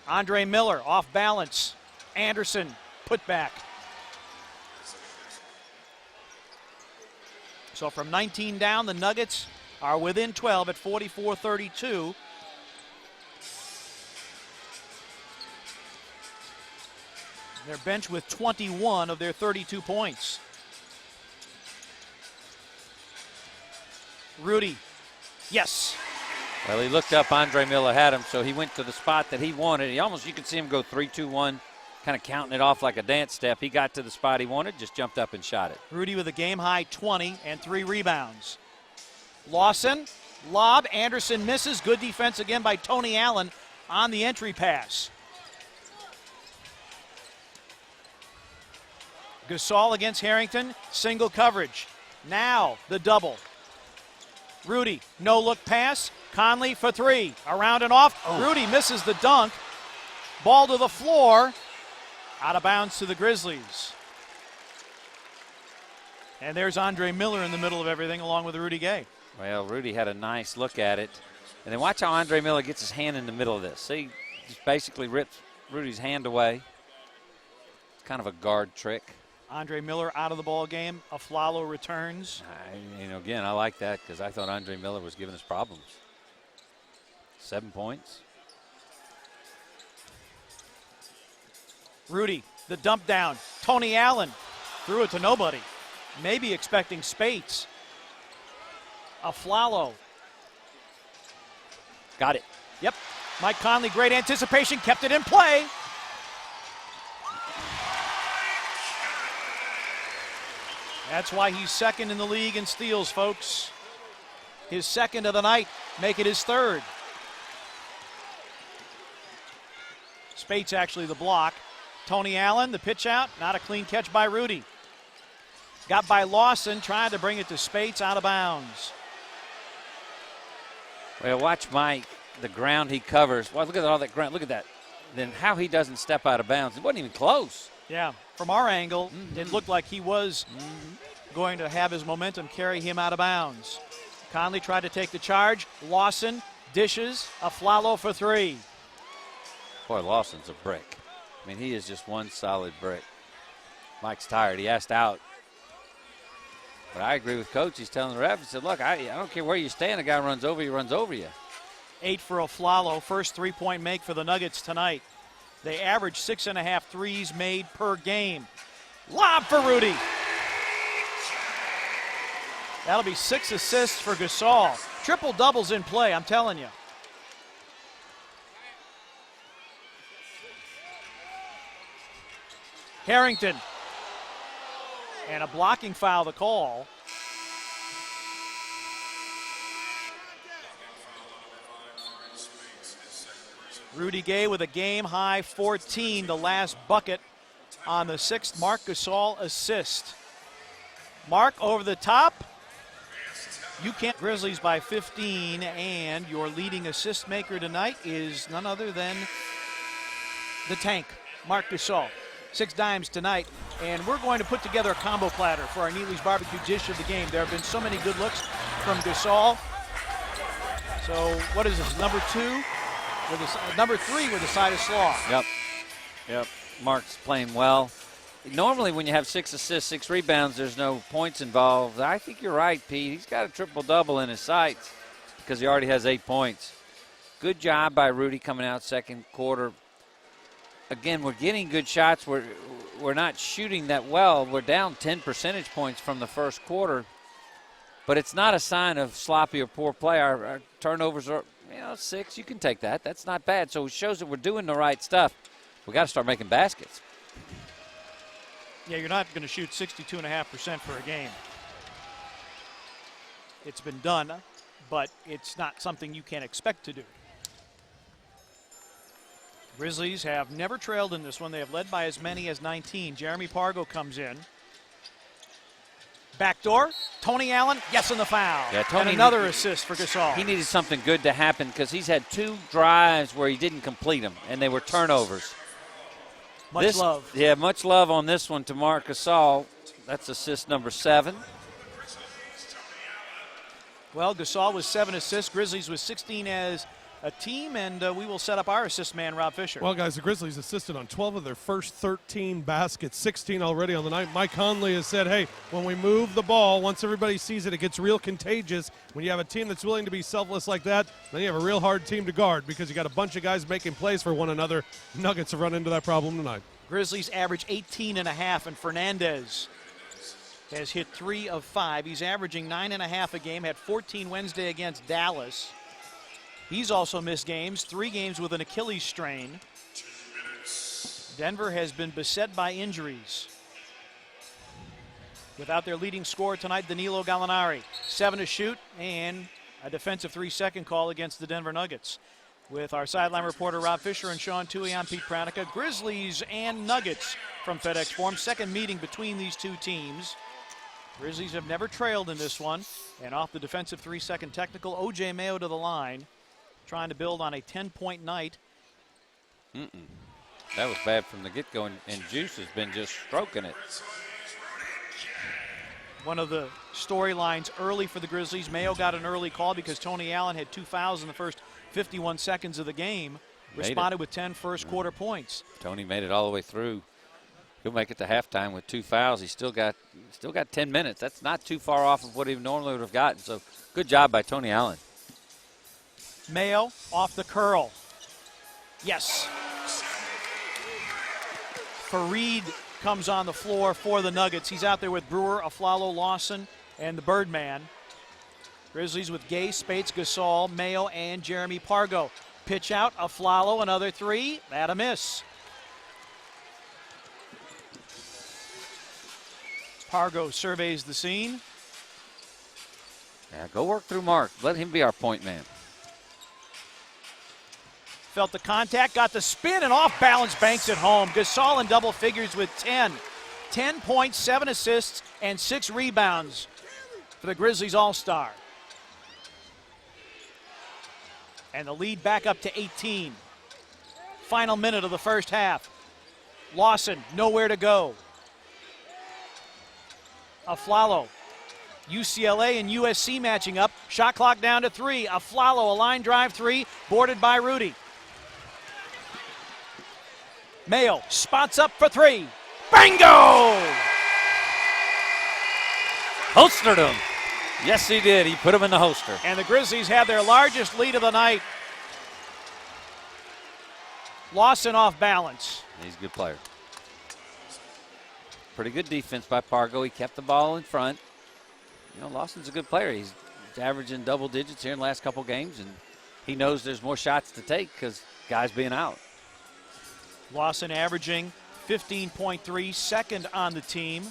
Andre Miller off balance. Anderson put back. So from 19 down, the Nuggets are within 12 at 44-32. Their bench with 21 of their 32 points. Rudy, yes. Well, he looked up, Andre Miller had him, so he went to the spot that he wanted. You could see him go 3-2-1, kind of counting it off like a dance step. He got to the spot he wanted, just jumped up and shot it. Rudy with a game-high 20 and 3 rebounds. Lawson, lob, Anderson misses. Good defense again by Tony Allen on the entry pass. Gasol against Harrington, single coverage. Now the double. Rudy, no look pass. Conley for 3. Around and off. Oh. Rudy misses the dunk. Ball to the floor. Out of bounds to the Grizzlies. And there's Andre Miller in the middle of everything along with Rudy Gay. Well, Rudy had a nice look at it. And then watch how Andre Miller gets his hand in the middle of this. See, just basically rips Rudy's hand away. It's kind of a guard trick. Andre Miller out of the ball game. Aflalo returns. Again, I like that because I thought Andre Miller was giving us problems. 7 points. Rudy, the dump down. Tony Allen threw it to nobody. Maybe expecting Spates. Aflalo. Got it. Yep. Mike Conley, great anticipation, kept it in play. That's why he's second in the league in steals, folks. His second of the night, make it his third. Spates actually the block. Tony Allen, the pitch out, not a clean catch by Rudy. Got by Lawson, trying to bring it to Spates, out of bounds. Well, watch Mike, the ground he covers. Well, look at all that ground. Look at that. Then how he doesn't step out of bounds. It wasn't even close. Yeah, from our angle, it looked like he was going to have his momentum carry him out of bounds. Conley tried to take the charge. Lawson dishes. Aflalo for 3. Boy, Lawson's a brick. I mean, he is just one solid brick. Mike's tired. He asked out. But I agree with Coach. He's telling the ref, he said, look, I don't care where you stand. A guy runs over you, runs over you. 8 for Aflalo. First three-point make for the Nuggets tonight. They average 6.5 threes made per game. Lob for Rudy. That'll be 6 assists for Gasol. Triple doubles in play, I'm telling you. Harrington. And a blocking foul to call. Rudy Gay with a game-high 14, the last bucket on the 6th Marc Gasol assist. Mark over the top. You can't. Grizzlies by 15, and your leading assist maker tonight is none other than the tank, Marc Gasol. 6 dimes tonight, and we're going to put together a combo platter for our Neely's Barbecue dish of the game. There have been so many good looks from Gasol. So what is this, number 2? Number 3 with a side of slaw. Yep. Mark's playing well. Normally when you have 6 assists, 6 rebounds, there's no points involved. I think you're right, Pete. He's got a triple-double in his sights because he already has 8 points. Good job by Rudy coming out second quarter. Again, we're getting good shots. We're not shooting that well. We're down 10 percentage points from the first quarter, but it's not a sign of sloppy or poor play. Our turnovers are, 6. You can take that. That's not bad. So it shows that we're doing the right stuff. We got to start making baskets. Yeah, you're not going to shoot 62.5% for a game. It's been done, but it's not something you can expect to do. Grizzlies have never trailed in this one. They have led by as many as 19. Jeremy Pargo comes in. Backdoor. Tony Allen gets in the foul. Yeah, Tony, and another assist for Gasol. He needed something good to happen because he's had 2 drives where he didn't complete them, and they were turnovers. Much love. Yeah, much love on this one to Marc Gasol. That's assist number 7. Well, Gasol with 7 assists. Grizzlies with 16 as a team, and we will set up our assist man, Rob Fisher. Well, guys, the Grizzlies assisted on 12 of their first 13 baskets, 16 already on the night. Mike Conley has said, hey, when we move the ball, once everybody sees it, it gets real contagious. When you have a team that's willing to be selfless like that, then you have a real hard team to guard because you got a bunch of guys making plays for one another. Nuggets have run into that problem tonight. Grizzlies average 18.5, and Fernandez has hit 3 of 5. He's averaging 9.5 a game, had 14 Wednesday against Dallas. He's also missed games, 3 games with an Achilles strain. Denver has been beset by injuries. Without their leading scorer tonight, Danilo Gallinari. 7 to shoot and a defensive 3-second call against the Denver Nuggets. With our sideline reporter Rob Fisher and Sean Toohey, I'm Pete Pranica. Grizzlies and Nuggets from FedEx Forum. Second meeting between these two teams. Grizzlies have never trailed in this one. And off the defensive 3-second technical, O.J. Mayo to the line. Trying to build on a 10-point night. That was bad from the get-go, and Juice has been just stroking it. One of the storylines early for the Grizzlies, Mayo got an early call because Tony Allen had 2 fouls in the first 51 seconds of the game. Responded with 10 first-quarter points. Tony made it all the way through. He'll make it to halftime with 2 fouls. He's still got 10 minutes. That's not too far off of what he normally would have gotten. So good job by Tony Allen. Mayo off the curl. Yes. Fareed comes on the floor for the Nuggets. He's out there with Brewer, Aflalo, Lawson, and the Birdman. Grizzlies with Gay, Spates, Gasol, Mayo, and Jeremy Pargo. Pitch out, Aflalo, another 3. That a miss. Pargo surveys the scene. Yeah, go work through Mark. Let him be our point man. Felt the contact, got the spin, and off balance banks at home. Gasol in double figures with 10. 10 points, 7 assists, and 6 rebounds for the Grizzlies All-Star. And the lead back up to 18. Final minute of the first half. Lawson, nowhere to go. Aflalo. UCLA and USC matching up. Shot clock down to 3. Aflalo, a line drive 3, boarded by Rudy. Mayo spots up for 3. Bingo! Holstered him. Yes, he did. He put him in the holster. And the Grizzlies have their largest lead of the night. Lawson off balance. He's a good player. Pretty good defense by Pargo. He kept the ball in front. Lawson's a good player. He's averaging double digits here in the last couple games, and he knows there's more shots to take because guys being out. Lawson averaging 15.3, second on the team.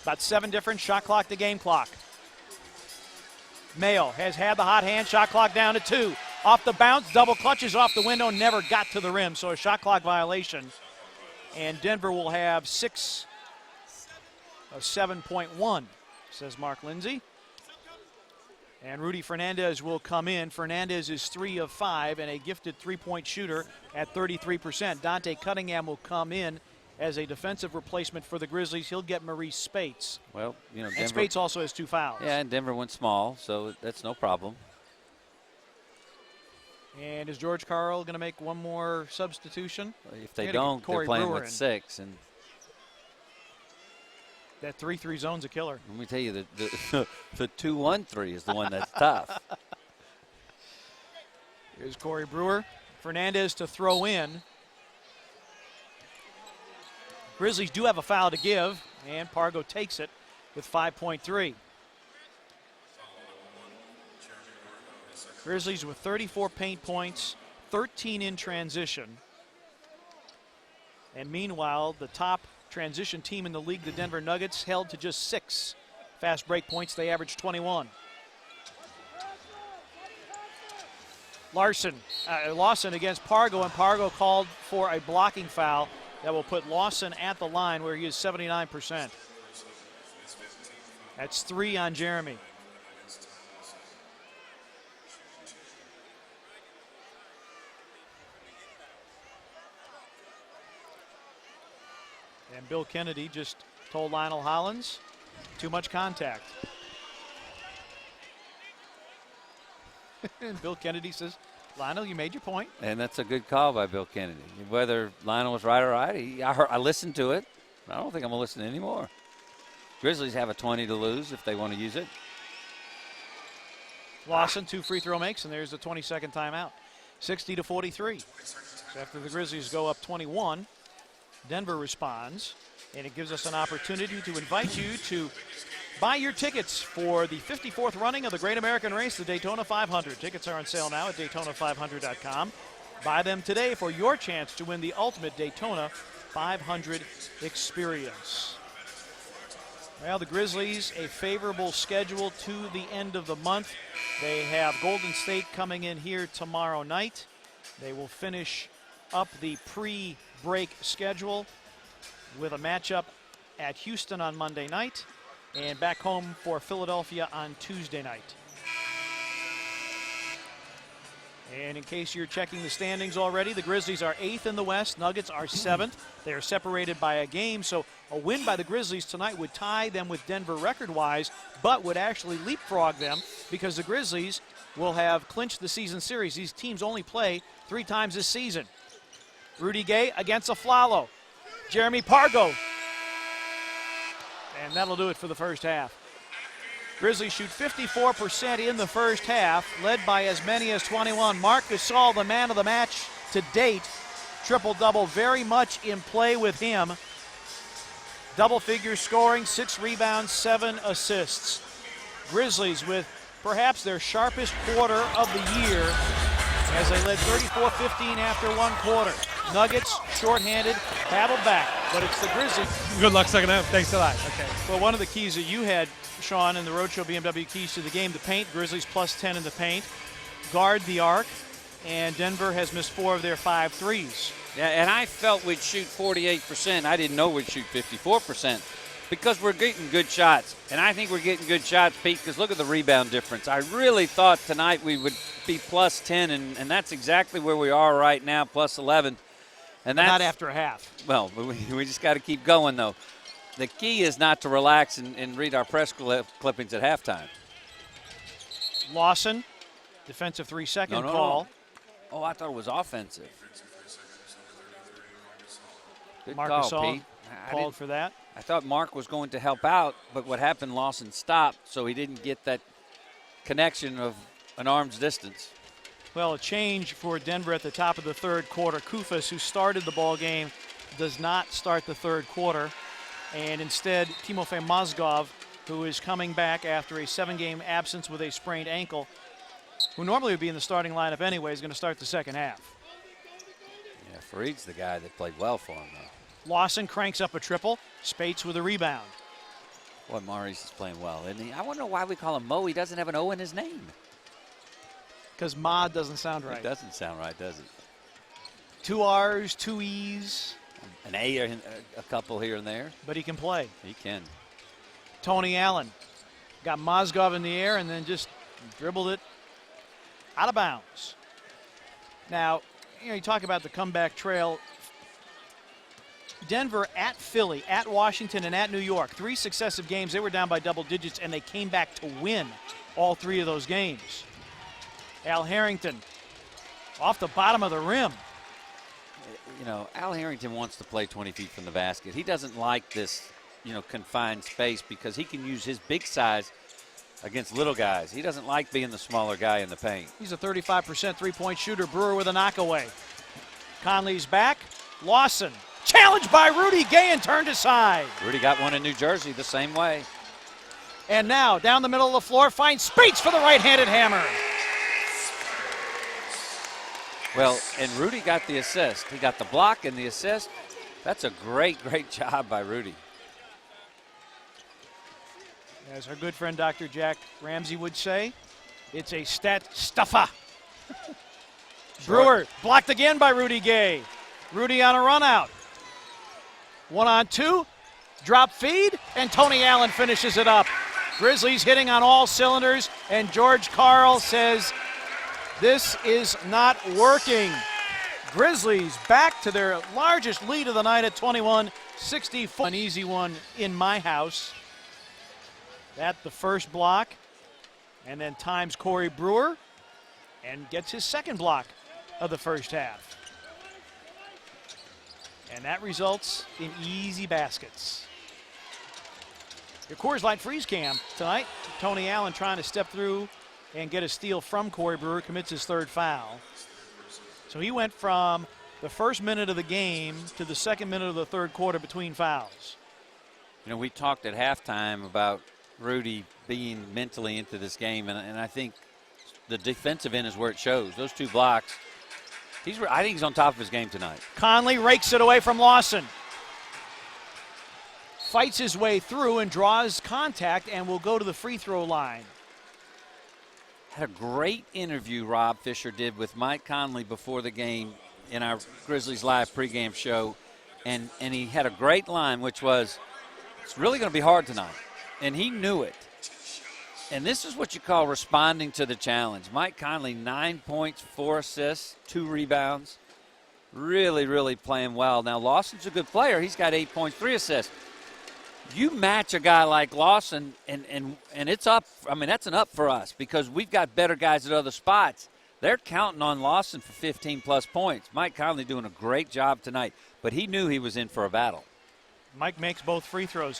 About 7 different shot clock to game clock. Mayo has had the hot hand, shot clock down to 2. Off the bounce, double clutches off the window, never got to the rim. So a shot clock violation. And Denver will have 6 of 7.1, says Mark Lindsay. And Rudy Fernandez will come in. Fernandez is 3 of 5 and a gifted three-point shooter at 33%. Dante Cunningham will come in as a defensive replacement for the Grizzlies. He'll get Maurice Spates. Well, you know, Denver, and Spates also has 2 fouls. Yeah, and Denver went small, so that's no problem. And is George Karl going to make one more substitution? If they don't, they're playing with 6. And that 3-3 zone's a killer. let me tell you, the 2-1-3 is the one that's tough. Here's Corey Brewer. Fernandez to throw in. Grizzlies do have a foul to give, and Pargo takes it with 5.3. Grizzlies with 34 paint points, 13 in transition. And meanwhile, the top transition team in the league, the Denver Nuggets, held to just 6 fast break points. They averaged 21. Lawson against Pargo, and Pargo called for a blocking foul that will put Lawson at the line where he is 79%. That's 3 on Jeremy. And Bill Kennedy just told Lionel Hollins, too much contact. And Bill Kennedy says, Lionel, you made your point. And that's a good call by Bill Kennedy. Whether Lionel was right or right, I listened to it. I don't think I'm going to listen anymore. Grizzlies have a 20 to lose if they want to use it. Lawson, 2 free throw makes, and there's the 20-second timeout. 60-43. So after the Grizzlies go up 21, Denver responds, and it gives us an opportunity to invite you to buy your tickets for the 54th running of the Great American Race, the Daytona 500. Tickets are on sale now at Daytona500.com. Buy them today for your chance to win the ultimate Daytona 500 experience. Well, the Grizzlies, a favorable schedule to the end of the month. They have Golden State coming in here tomorrow night. They will finish up the pre-break schedule with a matchup at Houston on Monday night and back home for Philadelphia on Tuesday night. And in case you're checking the standings already, the Grizzlies are 8th in the West. Nuggets are 7th. They are separated by a game, so a win by the Grizzlies tonight would tie them with Denver record-wise, but would actually leapfrog them because the Grizzlies will have clinched the season series. These teams only play 3 times this season. Rudy Gay against Aflalo. Jeremy Pargo. And that'll do it for the first half. Grizzlies shoot 54% in the first half, led by as many as 21. Marc Gasol, the man of the match to date. Triple-double very much in play with him. Double-figure scoring, 6 rebounds, 7 assists. Grizzlies with perhaps their sharpest quarter of the year as they led 34-15 after 1 quarter. Nuggets, shorthanded, battled back, but it's the Grizzlies. Good luck second half. Thanks a lot. Okay. Well, one of the keys that you had, Sean, in the Roadshow BMW keys to the game, the paint. Grizzlies plus 10 in the paint. Guard the arc, and Denver has missed 4 of their 5 threes. Yeah, and I felt we'd shoot 48%. I didn't know we'd shoot 54% because we're getting good shots. And I think we're getting good shots, Pete, because look at the rebound difference. I really thought tonight we would be plus 10, and that's exactly where we are right now, plus 11. And that's not after a half. Well, we just got to keep going, though. The key is not to relax and read our press clippings at halftime. Lawson, defensive 3-second call. No. Oh, I thought it was offensive. Good Marc call, Gasol Pete. called for that. I thought Mark was going to help out, but what happened, Lawson stopped, so he didn't get that connection of an arm's distance. Well, a change for Denver at the top of the third quarter. Kufas, who started the ball game, does not start the third quarter. And instead, Timofey Mozgov, who is coming back after a 7-game absence with a sprained ankle, who normally would be in the starting lineup anyway, is going to start the second half. Yeah, Fareed's the guy that played well for him, though. Lawson cranks up a triple. Spates with a rebound. Boy, Maurice is playing well, isn't he? I wonder why we call him Mo. He doesn't have an O in his name. Because Ma doesn't sound right. It doesn't sound right, does it? 2 R's, 2 E's. An A, a couple here and there. But he can play. He can. Tony Allen got Mozgov in the air and then just dribbled it out of bounds. Now, you talk about the comeback trail. Denver at Philly, at Washington, and at New York. 3 successive games. They were down by double digits, and they came back to win all 3 of those games. Al Harrington off the bottom of the rim. You know, Al Harrington wants to play 20 feet from the basket. He doesn't like this, confined space because he can use his big size against little guys. He doesn't like being the smaller guy in the paint. He's a 35% three-point shooter. Brewer with a knockaway. Conley's back. Lawson challenged by Rudy Gay and turned aside. Rudy got one in New Jersey the same way. And now down the middle of the floor finds Spates for the right-handed hammer. Well, and Rudy got the assist. He got the block and the assist. That's a great job by Rudy. As our good friend Dr. Jack Ramsey would say, it's a stat stuffer. Brewer blocked again by Rudy Gay. Rudy on a run out. 1-on-2, drop feed, and Tony Allen finishes it up. Grizzlies hitting on all cylinders, and George Karl says, this is not working. Grizzlies back to their largest lead of the night at 21-64. An easy one in my house. At the first block, and then times Corey Brewer and gets his second block of the first half. And that results in easy baskets. Your Coors Light freeze cam tonight. Tony Allen trying to step through and get a steal from Corey Brewer, commits his 3rd foul. So he went from the first minute of the game to the second minute of the 3rd quarter between fouls. We talked at halftime about Rudy being mentally into this game, and I think the defensive end is where it shows. Those 2 blocks, I think he's on top of his game tonight. Conley rakes it away from Lawson. Fights his way through and draws contact and will go to the free throw line. Had a great interview Rob Fisher did with Mike Conley before the game in our Grizzlies Live pregame show, and he had a great line, which was, it's really going to be hard tonight. And he knew it. And this is what you call responding to the challenge. Mike Conley, 9 points, 4 assists, 2 rebounds. Really playing well. Now, Lawson's a good player. He's got 8 points, 3 assists. You match a guy like Lawson, and it's up. I mean, that's an up for us because we've got better guys at other spots. They're counting on Lawson for 15-plus points. Mike Conley doing a great job tonight, but he knew he was in for a battle. Mike makes both free throws.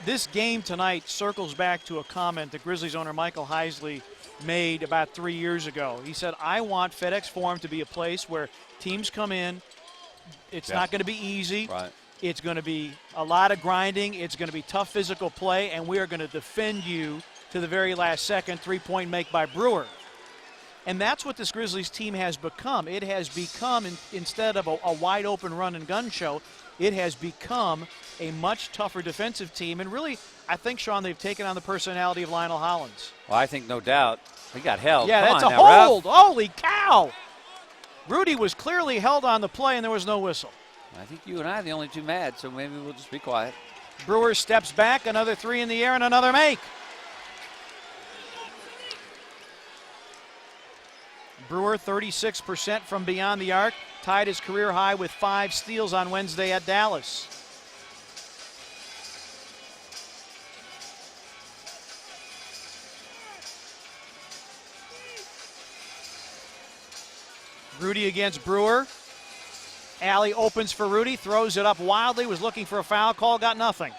This game tonight circles back to a comment that Grizzlies owner Michael Heisley made about 3 years ago. He said, I want FedEx Forum to be a place where teams come in. It's not going to be easy. Right. It's going to be a lot of grinding. It's going to be tough physical play, and we are going to defend you to the very last second. 3-point make by Brewer. And that's what this Grizzlies team has become. It has become, instead of a wide-open run-and-gun show, it has become a much tougher defensive team. And really, I think, Sean, they've taken on the personality of Lionel Hollins. Well, I think no doubt. He got held. Yeah, Come that's on a now, hold. ref. Holy cow. Rudy was clearly held on the play, and there was no whistle. I think you and I are the only 2 mad, so maybe we'll just be quiet. Brewer steps back, another 3 in the air, and another make. Brewer, 36% from beyond the arc, tied his career high with 5 steals on Wednesday at Dallas. Rudy against Brewer. Alley opens for Rudy, throws it up wildly, was looking for a foul call, got nothing.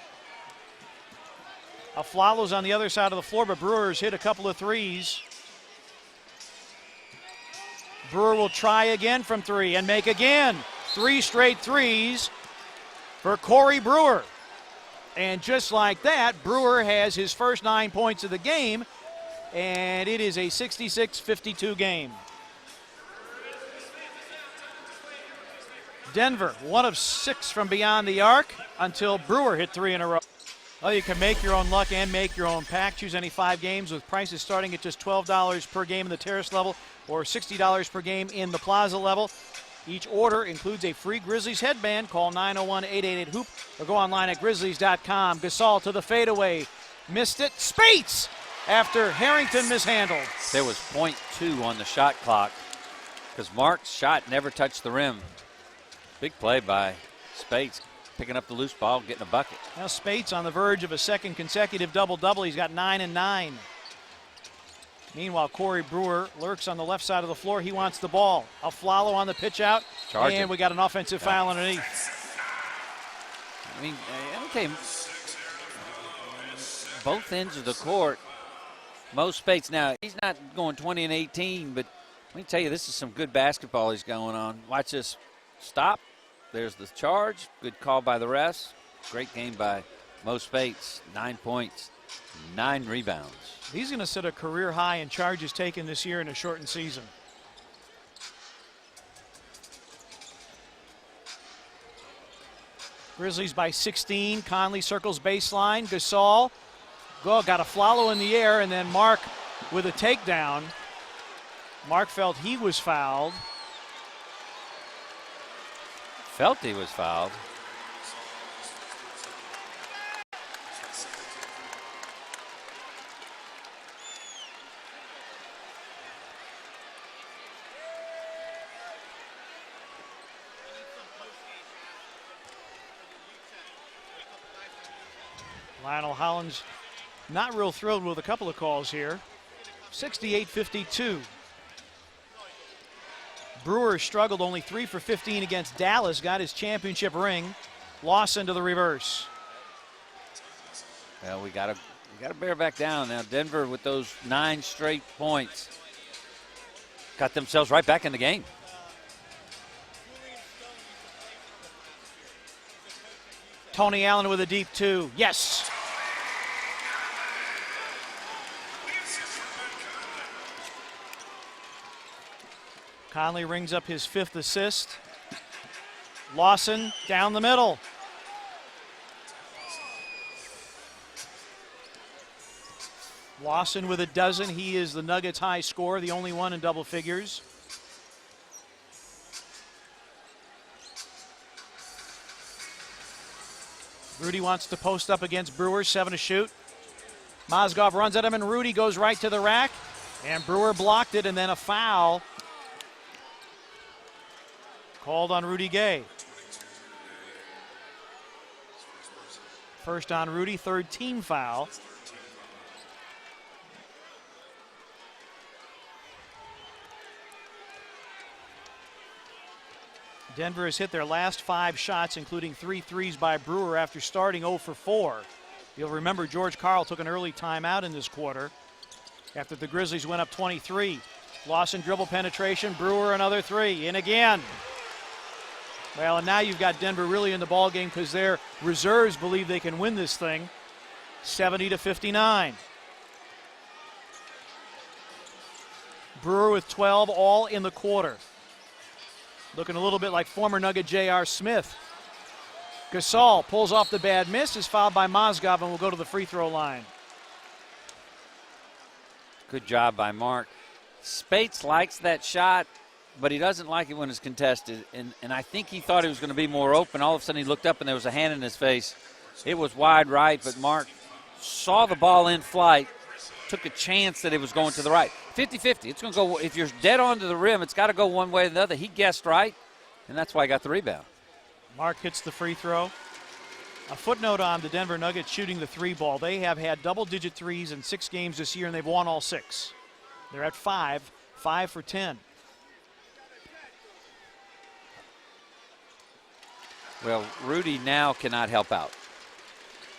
Aflalo's on the other side of the floor, but Brewer's hit a couple of threes. Brewer will try again from 3 and make again. 3 straight threes for Corey Brewer. And just like that, Brewer has his first 9 points of the game, and it is a 66-52 game. Denver, 1 of 6 from beyond the arc until Brewer hit 3 in a row. Well, you can make your own luck and make your own pack. Choose any 5 games with prices starting at just $12 per game in the terrace level or $60 per game in the plaza level. Each order includes a free Grizzlies headband. Call 901-888-HOOP or go online at Grizzlies.com. Gasol to the fadeaway. Missed it. Spates after Harrington mishandled. There was .2 on the shot clock because Mark's shot never touched the rim. Big play by Spates, picking up the loose ball, getting a bucket. Now Spates on the verge of a second consecutive double-double. He's got 9 and 9. Meanwhile, Corey Brewer lurks on the left side of the floor. He wants the ball. Aflalo on the pitch out. Charging. And we got an offensive foul underneath. I mean, okay, both ends of the court. Mo Spates, now, he's not going 20 and 18, but let me tell you, this is some good basketball he's going on. Watch this. Stop. There's the charge. Good call by the refs. Great game by Mo Spates. 9 points, 9 rebounds. He's going to set a career high in charges taken this year in a shortened season. Grizzlies by 16. Conley circles baseline. Gasol got a follow in the air, and then Mark with a takedown. Mark felt he was fouled. Felt he was fouled. Lionel Hollins not real thrilled with a couple of calls here. 68-52. Brewer struggled, only 3 for 15 against Dallas, got his championship ring. Lawson to the reverse. Well, we gotta bear back down now. Denver with those 9 straight points got themselves right back in the game. Tony Allen with a deep 2. Yes. Conley rings up his 5th assist. Lawson down the middle. Lawson with a dozen. He is the Nuggets' high scorer, the only one in double figures. Rudy wants to post up against Brewer, 7 to shoot. Mozgov runs at him, and Rudy goes right to the rack. And Brewer blocked it, and then a foul called on Rudy Gay. First on Rudy, 3rd team foul. Denver has hit their last 5 shots, including 3 threes by Brewer after starting 0 for 4. You'll remember George Karl took an early timeout in this quarter after the Grizzlies went up 23. Lawson dribble penetration, Brewer another 3, in again. Well, and now you've got Denver really in the ballgame because their reserves believe they can win this thing, 70-59. Brewer with 12, all in the quarter. Looking a little bit like former Nugget J.R. Smith. Gasol pulls off the bad miss, is fouled by Mozgov, and will go to the free throw line. Good job by Mark. Spates likes that shot, but he doesn't like it when it's contested. And I think he thought he was going to be more open. All of a sudden he looked up and there was a hand in his face. It was wide right, but Mark saw the ball in flight, took a chance that it was going to the right. 50-50. It's going to go, if you're dead on to the rim, it's got to go one way or the other. He guessed right, and that's why he got the rebound. Mark hits the free throw. A footnote on the Denver Nuggets shooting the 3 ball. They have had double-digit threes in 6 games this year, and they've won all 6. They're at 5 for 10. Well, Rudy now cannot help out,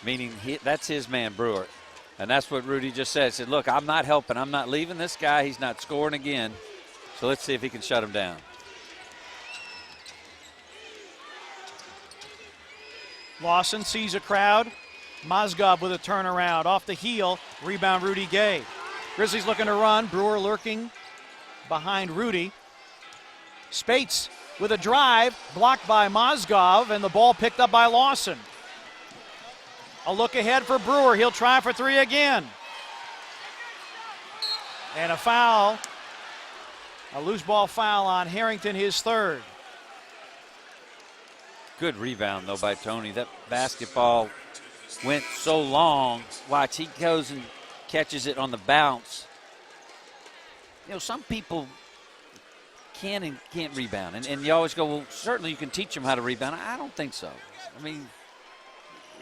meaning that's his man, Brewer. And that's what Rudy just said. He said, look, I'm not helping. I'm not leaving this guy. He's not scoring again. So let's see if he can shut him down. Lawson sees a crowd. Mozgov with a turnaround. Off the heel. Rebound Rudy Gay. Grizzlies looking to run. Brewer lurking behind Rudy. Spates with a drive. Blocked by Mozgov. And the ball picked up by Lawson. A look ahead for Brewer. He'll try for three again. And a foul. A loose ball foul on Harrington, his third. Good rebound, though, by Tony. That basketball went so long. Watch, he goes and catches it on the bounce. You know, some people can and can't rebound. And you always go, well, certainly you can teach them how to rebound. I don't think so. I mean,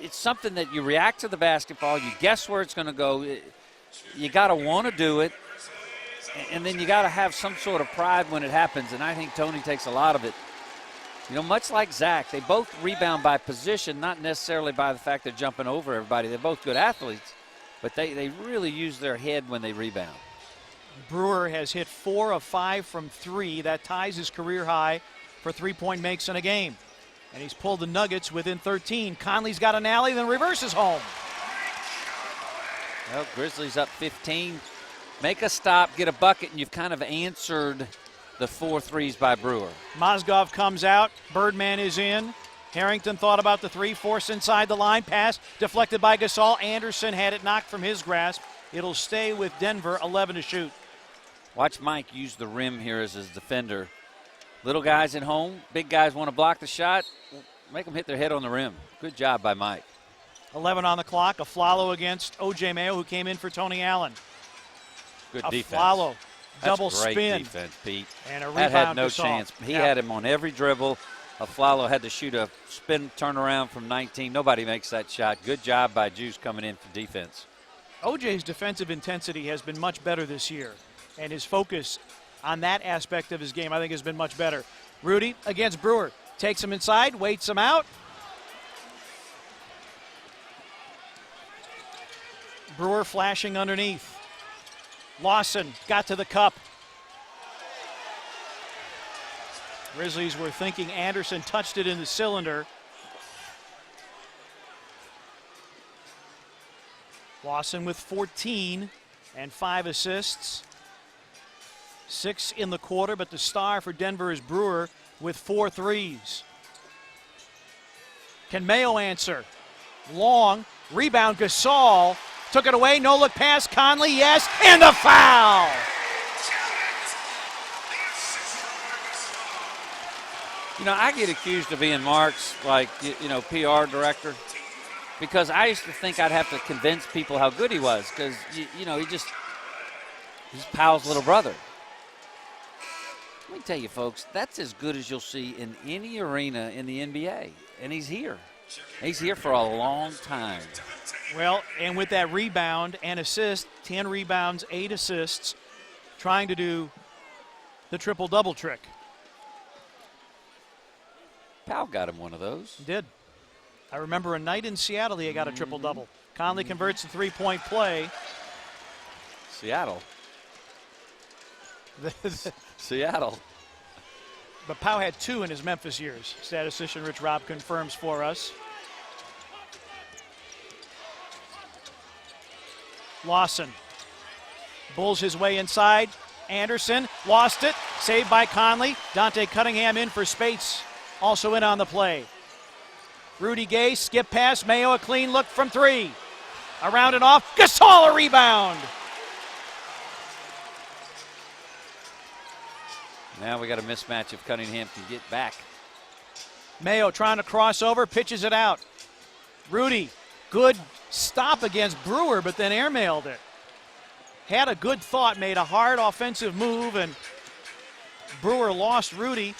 it's something that you react to the basketball. You guess where it's going to go. You got to want to do it. And then you got to have some sort of pride when it happens. And I think Tony takes a lot of it. You know, much like Zach, they both rebound by position, not necessarily by the fact they're jumping over everybody. They're both good athletes, but they really use their head when they rebound. Brewer has hit 4 of 5 from 3. That ties his career high for three-point makes in a game. And he's pulled the Nuggets within 13. Conley's got an alley, then reverses home. Well, Grizzlies up 15. Make a stop, get a bucket, and you've kind of answered the 4 threes by Brewer. Mozgov comes out. Birdman is in. Harrington thought about the three, forced inside the line. Pass deflected by Gasol. Anderson had it knocked from his grasp. It'll stay with Denver, 11 to shoot. Watch Mike use the rim here as his defender. Little guys at home, big guys want to block the shot. Make them hit their head on the rim. Good job by Mike. 11 on the clock. A Aflalo against O.J. Mayo, who came in for Tony Allen. Good defense. Aflalo, double That's great spin. defense, Pete. And a that rebound. had no Gasol. chance. He had him on every dribble. Aflalo had to shoot a spin turnaround from 19. Nobody makes that shot. Good job by Juice coming in for defense. OJ's defensive intensity has been much better this year, and his focus on that aspect of his game, I think, has been much better. Rudy against Brewer. Takes him inside, waits him out. Brewer flashing underneath. Lawson got to the cup. Grizzlies were thinking Anderson touched it in the cylinder. Lawson with 14 and 5 assists. 6 in the quarter, but the star for Denver is Brewer with 4 threes. Can Mayo answer? Long, rebound Gasol. Took it away, no look pass, Conley, yes, and the foul! You know, I get accused of being Mark's, like, you know, PR director, because I used to think I'd have to convince people how good he was, because, you know, he's Powell's little brother. Let me tell you, folks, that's as good as you'll see in any arena in the NBA, and he's here. He's here for a long time. Well, and with that rebound and assist, 10 rebounds, 8 assists, trying to do the triple-double trick. Powell got him one of those. He did. I remember a night in Seattle he got a triple-double. Conley converts the three-point play. Seattle. Seattle. But Powell had 2 in his Memphis years. Statistician Rich Robb confirms for us. Lawson. Bulls his way inside. Anderson lost it. Saved by Conley. Dante Cunningham in for Spates. Also in on the play. Rudy Gay, skip pass. Mayo, a clean look from 3. Around and off. Gasol, a rebound. Now we got a mismatch if Cunningham can get back. Mayo trying to cross over, pitches it out. Rudy, good stop against Brewer, but then airmailed it. Had a good thought, made a hard offensive move, and Brewer lost Rudy.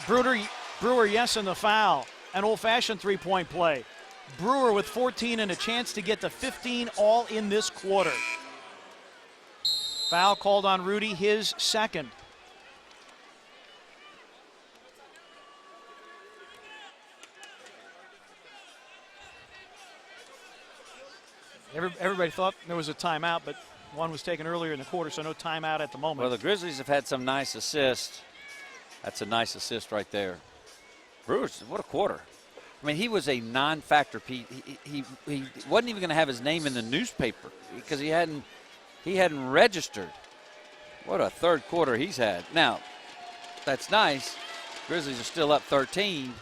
Brewer, yes, in the foul. An old-fashioned three-point play. Brewer with 14 and a chance to get to 15 all in this quarter. Foul called on Rudy, his second. Everybody thought there was a timeout, but one was taken earlier in the quarter, so no timeout at the moment. Well, the Grizzlies have had some nice assists. That's a nice assist right there. Brewers, what a quarter. I mean, he was a non-factor, Pete. He wasn't even going to have his name in the newspaper because he hadn't registered. What a third quarter he's had. Now, that's nice. Grizzlies are still up 13,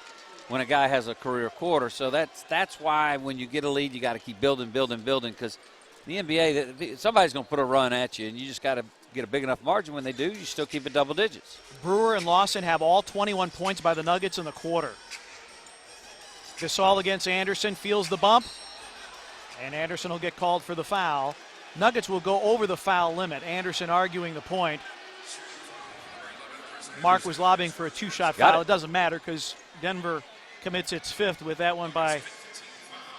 when a guy has a career quarter. So that's why when you get a lead, you got to keep building, because the NBA, somebody's going to put a run at you, and you just got to get a big enough margin. When they do, you still keep it double digits. Brewer and Lawson have all 21 points by the Nuggets in the quarter. Gasol against Anderson, feels the bump, and Anderson will get called for the foul. Nuggets will go over the foul limit. Anderson arguing the point. Mark was lobbying for a two-shot foul. It doesn't matter because Denver commits its fifth with that one by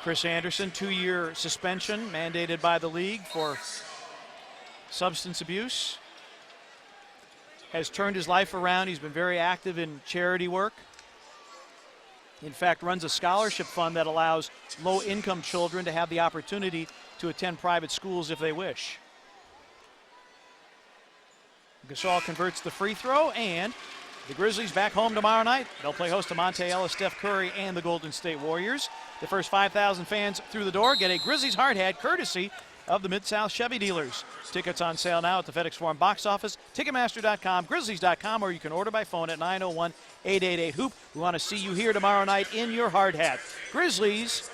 Chris Anderson. 2-year suspension mandated by the league for substance abuse. Has turned his life around. He's been very active in charity work. In fact, runs a scholarship fund that allows low-income children to have the opportunity to attend private schools if they wish. Gasol converts the free throw, and the Grizzlies back home tomorrow night. They'll play host to Monte Ellis, Steph Curry, and the Golden State Warriors. The first 5,000 fans through the door get a Grizzlies hard hat courtesy of the Mid-South Chevy dealers. Tickets on sale now at the FedEx Forum box office, Ticketmaster.com, Grizzlies.com, or you can order by phone at 901-888-HOOP. We want to see you here tomorrow night in your hard hat. Grizzlies,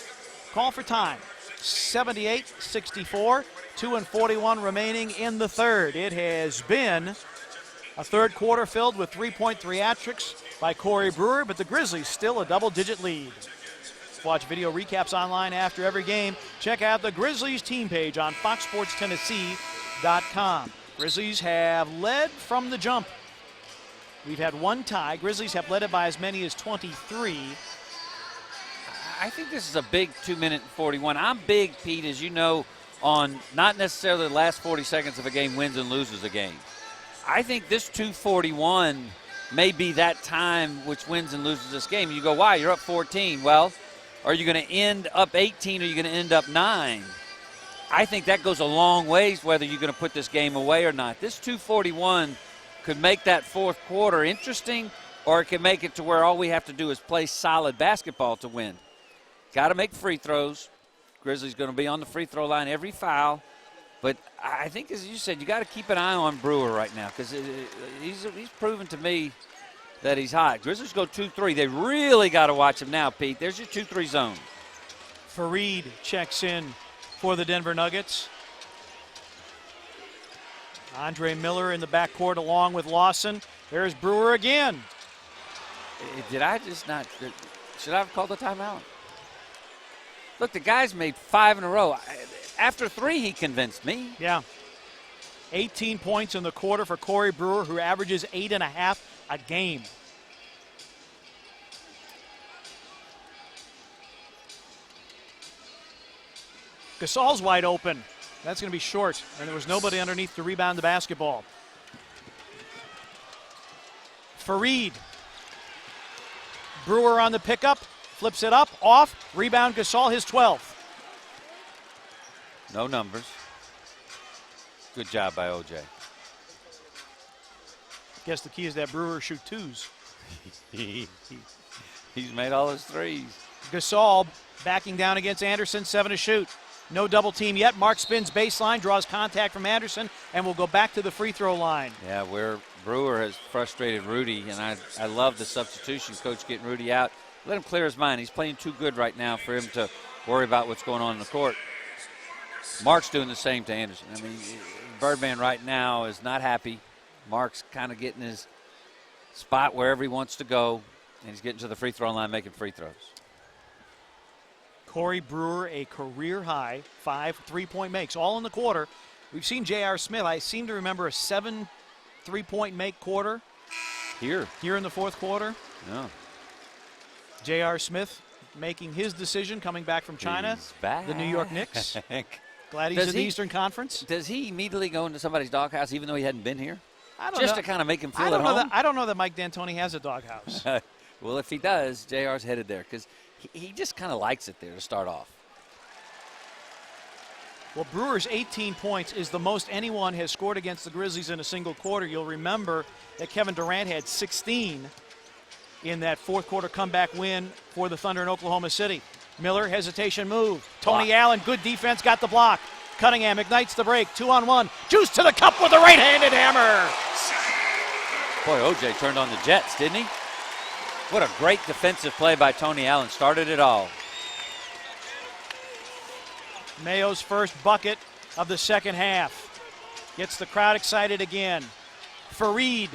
call for time. 78-64, 2:41 remaining in the third. It has been a third quarter filled with three-point theatrics by Corey Brewer, but the Grizzlies still a double-digit lead. Watch video recaps online after every game. Check out the Grizzlies team page on FoxSportsTennessee.com. Grizzlies have led from the jump. We've had one tie. Grizzlies have led it by as many as 23. I think this is a big 2-minute 41. I'm big, Pete, as you know, on not necessarily the last 40 seconds of a game wins and loses a game. I think this 2:41 may be that time which wins and loses this game. You go, why? You're up 14. Well, are you going to end up 18 or are you going to end up 9? I think that goes a long ways whether you're going to put this game away or not. This 2:41 could make that fourth quarter interesting, or it can make it to where all we have to do is play solid basketball to win. Got to make free throws. Grizzlies going to be on the free throw line every foul. But I think, as you said, you got to keep an eye on Brewer right now because he's proven to me that he's hot. Grizzlies go 2-3. They really got to watch him now, Pete. There's your 2-3 zone. Fareed checks in for the Denver Nuggets. Andre Miller in the backcourt along with Lawson. There's Brewer again. Did I just not – should I have called the timeout? Look, the guy's made 5 in a row. After 3, he convinced me. Yeah. 18 points in the quarter for Corey Brewer, who averages 8.5 a game. Gasol's wide open. That's going to be short, and there was nobody underneath to rebound the basketball. Fareed. Brewer on the pickup. Flips it up, off, rebound Gasol, his 12th. No numbers. Good job by OJ. Guess the key is that Brewer shoot twos. He's made all his threes. Gasol backing down against Anderson, 7 to shoot. No double team yet. Mark spins baseline, draws contact from Anderson, and will go back to the free throw line. Yeah, where Brewer has frustrated Rudy, and I love the substitution, coach getting Rudy out. Let him clear his mind. He's playing too good right now for him to worry about what's going on in the court. Mark's doing the same to Anderson. I mean, Birdman right now is not happy. Mark's kind of getting his spot wherever he wants to go, and he's getting to the free throw line making free throws. Corey Brewer, a career-high 5 3-point makes, all in the quarter. We've seen J.R. Smith. I seem to remember a 7 3-point make quarter. Here in the fourth quarter. Yeah. J.R. Smith making his decision, coming back from China. He's back. The New York Knicks. Glad he's in the Eastern Conference. Does he immediately go into somebody's doghouse even though he hadn't been here? I don't Just know. to kind of make him feel at home? I don't know that Mike D'Antoni has a doghouse. Well, if he does, JR's headed there because he just kind of likes it there to start off. Well, Brewer's 18 points is the most anyone has scored against the Grizzlies in a single quarter. You'll remember that Kevin Durant had 16 in that fourth quarter comeback win for the Thunder in Oklahoma City. Miller, hesitation move. Tony Allen, good defense, got the block. Cunningham ignites the break, 2-on-1. Juice to the cup with a right-handed hammer. Boy, OJ turned on the Jets, didn't he? What a great defensive play by Tony Allen. Started it all. Mayo's first bucket of the second half. Gets the crowd excited again. Fareed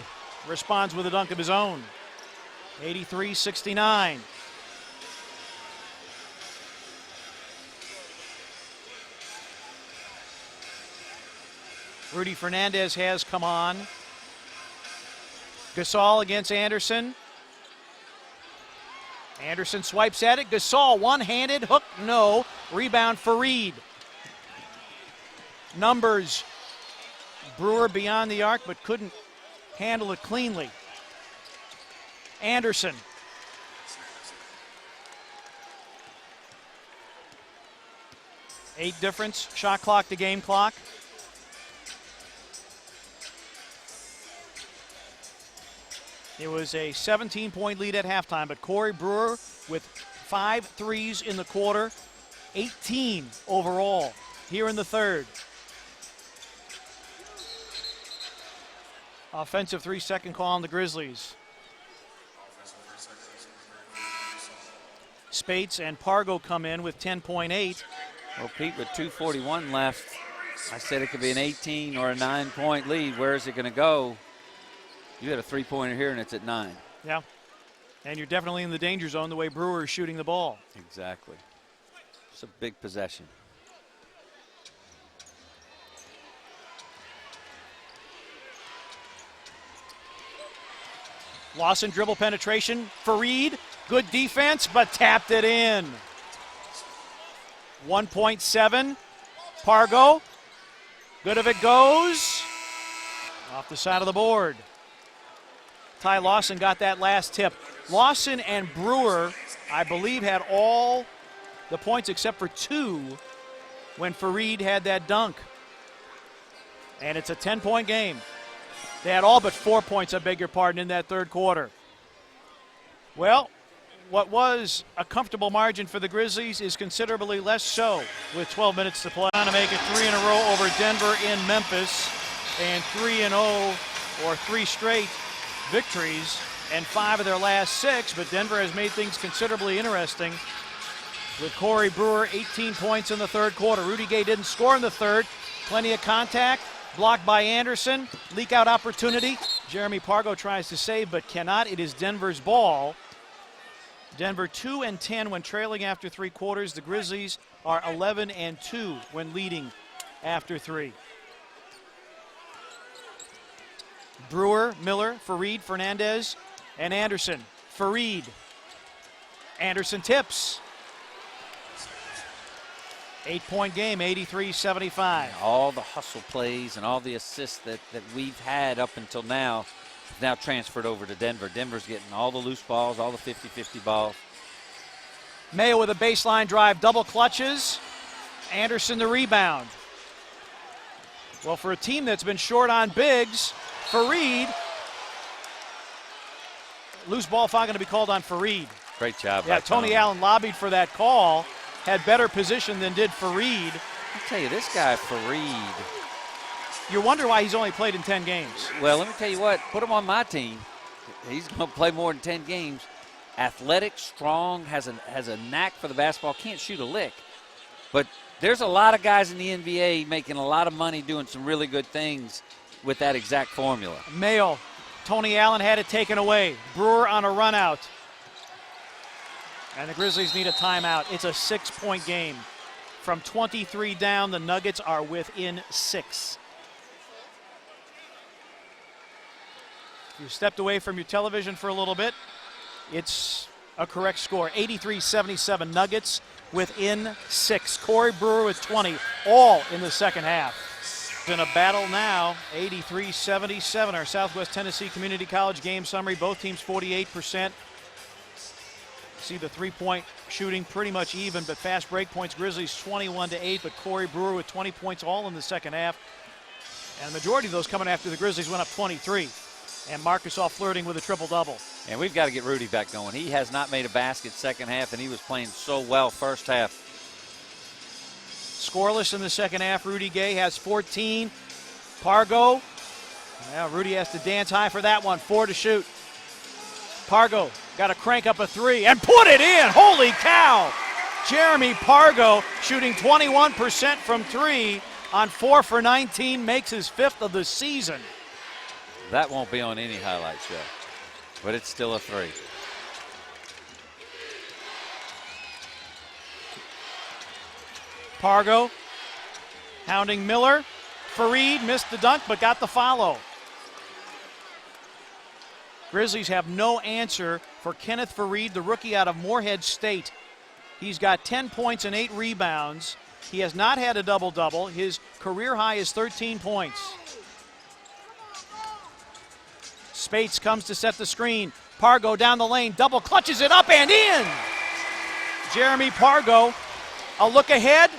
responds with a dunk of his own. 83-69. Rudy Fernandez has come on. Gasol against Anderson. Anderson swipes at it. Gasol one-handed, hook, no. Rebound Fareed. Numbers. Brewer beyond the arc, but couldn't handle it cleanly. Anderson. Eight difference, shot clock to game clock. It was a 17-point lead at halftime, but Corey Brewer with 5 threes in the quarter, 18 overall here in the third. Offensive 3-second call on the Grizzlies. Spates and Pargo come in with 10.8. Well, Pete, with 2:41 left, I said it could be an 18 or a 9-point lead. Where is it going to go? You had a three-pointer here, and it's at 9. Yeah, and you're definitely in the danger zone the way Brewer is shooting the ball. Exactly. It's a big possession. Lawson dribble penetration. Fareed, good defense, but tapped it in. 1.7. Pargo, good if it goes. Off the side of the board. Ty Lawson got that last tip. Lawson and Brewer, I believe, had all the points except for 2 when Fareed had that dunk. And it's a 10-point game. They had all but 4 points, I beg your pardon, in that third quarter. Well, what was a comfortable margin for the Grizzlies is considerably less so with 12 minutes to play. Trying to make it 3 in a row over Denver in Memphis, and 3-0 or 3 straight victories and 5 of their last 6, but Denver has made things considerably interesting with Corey Brewer, 18 points in the third quarter. Rudy Gay didn't score in the third. Plenty of contact. Blocked by Anderson. Leak out opportunity. Jeremy Pargo tries to save but cannot. It is Denver's ball. Denver 2-10 when trailing after 3 quarters. The Grizzlies are 11-2 when leading after 3. Brewer, Miller, Fareed, Fernandez, and Anderson. Fareed. Anderson tips. 8-point game, 83-75. All the hustle plays and all the assists that we've had up until now have now transferred over to Denver. Denver's getting all the loose balls, all the 50-50 balls. Mayo with a baseline drive, double clutches. Anderson the rebound. Well, for a team that's been short on bigs, Fareed, loose ball foul going to be called on Fareed. Great job. Yeah, Tony Allen lobbied for that call. Had better position than did Fareed. I tell you, this guy Fareed. You wonder why he's only played in 10 games. Well, let me tell you what. Put him on my team. He's going to play more than 10 games. Athletic, strong, has a knack for the basketball. Can't shoot a lick. But there's a lot of guys in the NBA making a lot of money doing some really good things with that exact formula. Mayo, Tony Allen had it taken away. Brewer on a run out. And the Grizzlies need a timeout. It's a 6-point game. From 23 down, the Nuggets are within 6. If you stepped away from your television for a little bit, it's a correct score. 83-77 Nuggets within 6. Corey Brewer with 20, all in the second half. In a battle now, 83-77. Our Southwest Tennessee Community College game summary. Both teams 48%. See the three-point shooting pretty much even, but fast break points, Grizzlies 21-8, but Corey Brewer with 20 points all in the second half. And the majority of those coming after the Grizzlies went up 23. And Marcus all flirting with a triple-double. And we've got to get Rudy back going. He has not made a basket second half, and he was playing so well first half. Scoreless in the second half. Rudy Gay has 14. Pargo. Yeah, Rudy has to dance high for that one. 4 to shoot. Pargo got to crank up a three and put it in. Holy cow! Jeremy Pargo shooting 21% from three on 4 for 19, makes his 5th of the season. That won't be on any highlight show, but it's still a three. Pargo hounding Miller. Fareed missed the dunk but got the follow. Grizzlies have no answer for Kenneth Fareed, the rookie out of Morehead State. He's got 10 points and 8 rebounds. He has not had a double-double. His career high is 13 points. Spates comes to set the screen. Pargo down the lane, double clutches it up and in. Jeremy Pargo, a look ahead.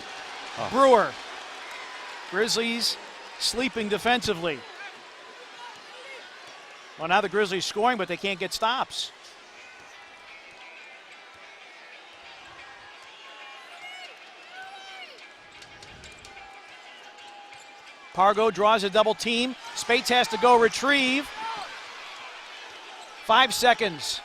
Brewer. Grizzlies sleeping defensively. Well, now the Grizzlies scoring, but they can't get stops. Pargo draws a double team. Spates has to go retrieve. 5 seconds.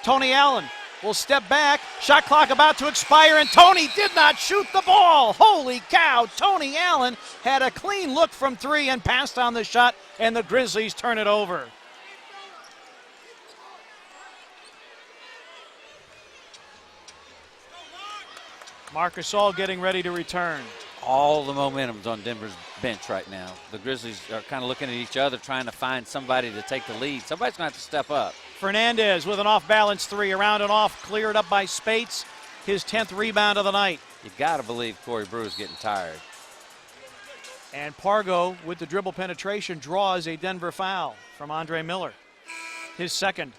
Tony Allen will step back. Shot clock about to expire, and Tony did not shoot the ball. Holy cow. Tony Allen had a clean look from three and passed on the shot, and the Grizzlies turn it over. Marc Gasol getting ready to return. All the momentum's on Denver's bench right now. The Grizzlies are kind of looking at each other, trying to find somebody to take the lead. Somebody's going to have to step up. Fernandez with an off-balance three, around and off, cleared up by Spates, his 10th rebound of the night. You got to believe Corey Brewer's getting tired. And Pargo, with the dribble penetration, draws a Denver foul from Andre Miller. His second.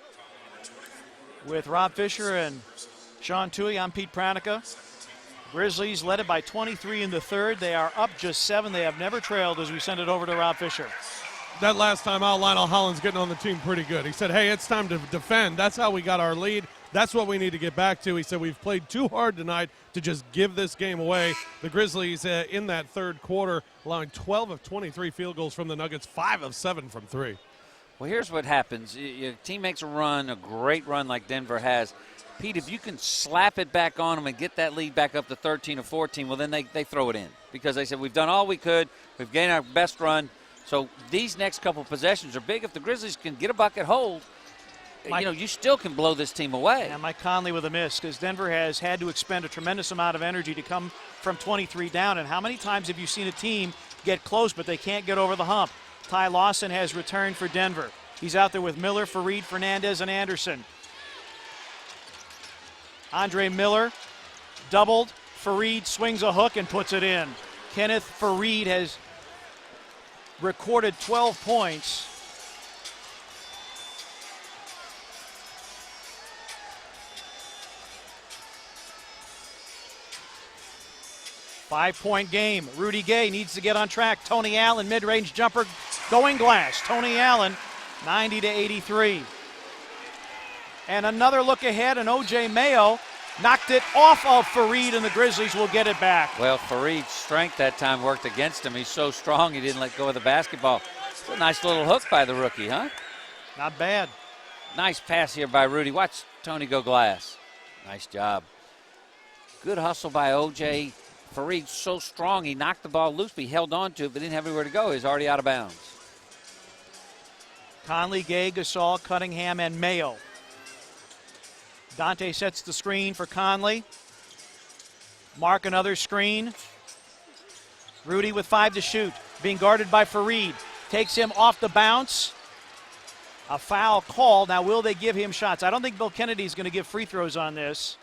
With Rob Fisher and Sean Toohey, I'm Pete Pranica. Grizzlies led it by 23 in the third. They are up just 7. They have never trailed as we send it over to Rob Fisher. That last time out, Lionel Hollins getting on the team pretty good. He said, hey, it's time to defend. That's how we got our lead. That's what we need to get back to. He said, we've played too hard tonight to just give this game away. The Grizzlies in that third quarter allowing 12 of 23 field goals from the Nuggets, 5 of 7 from three. Well, here's what happens. Your team makes a run, a great run like Denver has. Pete, if you can slap it back on them and get that lead back up to 13 or 14, well, then they throw it in. Because they said, we've done all we could. We've gained our best run. So these next couple possessions are big. If the Grizzlies can get a bucket hold, you still can blow this team away. And Mike Conley with a miss, because Denver has had to expend a tremendous amount of energy to come from 23 down. And how many times have you seen a team get close, but they can't get over the hump? Ty Lawson has returned for Denver. He's out there with Miller, Fareed, Fernandez, and Anderson. Andre Miller doubled. Fareed swings a hook and puts it in. Kenneth Fareed has recorded 12 points. Five-point game. Rudy Gay needs to get on track. Tony Allen, mid-range jumper, going glass. Tony Allen, 90-83. And another look ahead, and O.J. Mayo knocked it off of Fareed, and the Grizzlies will get it back. Well, Fareed's strength that time worked against him. He's so strong he didn't let go of the basketball. It's a nice little hook by the rookie, huh? Not bad. Nice pass here by Rudy. Watch Tony go glass. Nice job. Good hustle by O.J. Fareed's so strong he knocked the ball loose, but he held on to it, but didn't have anywhere to go. He's already out of bounds. Conley, Gay, Gasol, Cunningham, and Mayo. Dante sets the screen for Conley. Mark another screen. Rudy with 5 to shoot. Being guarded by Fareed. Takes him off the bounce. A foul called. Now, will they give him shots? I don't think Bill Kennedy is going to give free throws on this.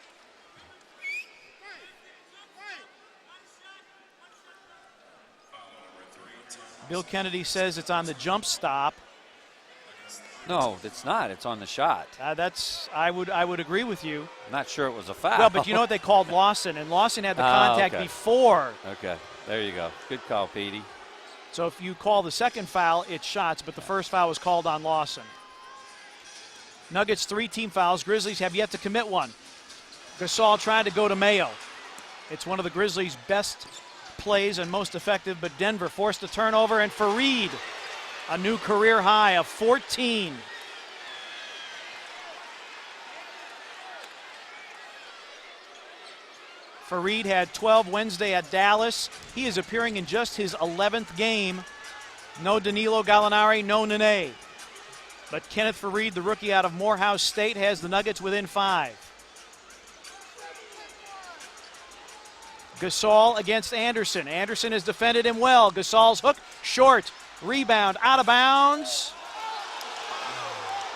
Bill Kennedy says it's on the jump stop. No, it's not. It's on the shot. I would agree with you. I'm not sure it was a foul. Well, but you know what they called Lawson, and Lawson had the contact before. Okay, there you go. Good call, Petey. So if you call the second foul, it's shots, but the first foul was called on Lawson. Nuggets 3 team fouls. Grizzlies have yet to commit one. Gasol tried to go to Mayo. It's one of the Grizzlies' best plays and most effective, but Denver forced a turnover, and Fareed, a new career high of 14. Fareed had 12 Wednesday at Dallas. He is appearing in just his 11th game. No Danilo Gallinari, no Nene. But Kenneth Fareed, the rookie out of Morehouse State, has the Nuggets within 5. Gasol against Anderson. Anderson has defended him well. Gasol's hook, short. Rebound, out of bounds.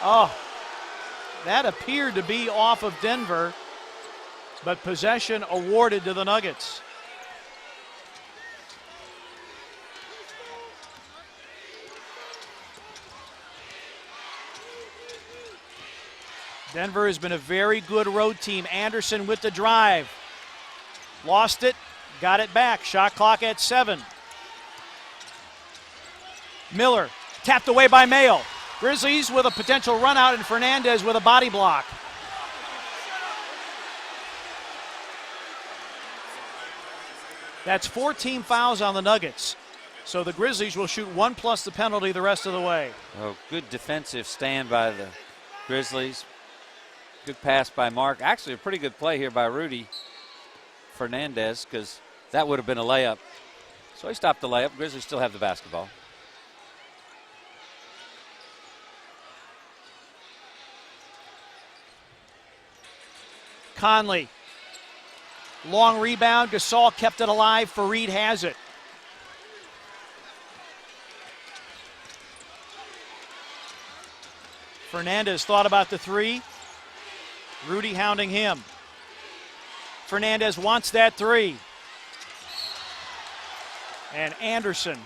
Oh, that appeared to be off of Denver, but possession awarded to the Nuggets. Denver has been a very good road team. Anderson with the drive. Lost it, got it back. Shot clock at 7. Miller tapped away by Mayo. Grizzlies with a potential run out, and Fernandez with a body block. That's 4 team fouls on the Nuggets. So the Grizzlies will shoot 1 plus the penalty the rest of the way. Oh, good defensive stand by the Grizzlies. Good pass by Mark. Actually, a pretty good play here by Rudy Fernandez, because that would have been a layup. So he stopped the layup. Grizzlies still have the basketball. Conley. Long rebound. Gasol kept it alive. Fareed has it. Fernandez thought about the 3. Rudy hounding him. Fernandez wants that 3. And Anderson.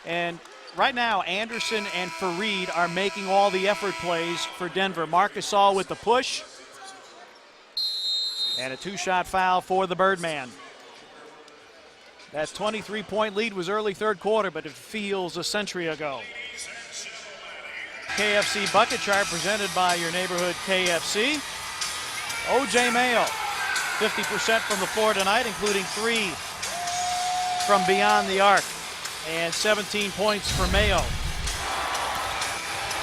And right now, Anderson and Fareed are making all the effort plays for Denver. Marc Gasol with the push. And a 2-shot foul for the Birdman. That 23-point lead was early third quarter, but it feels a century ago. KFC Bucket Chart presented by your neighborhood KFC. O.J. Mayo, 50% from the floor tonight, including 3 from beyond the arc. And 17 points for Mayo.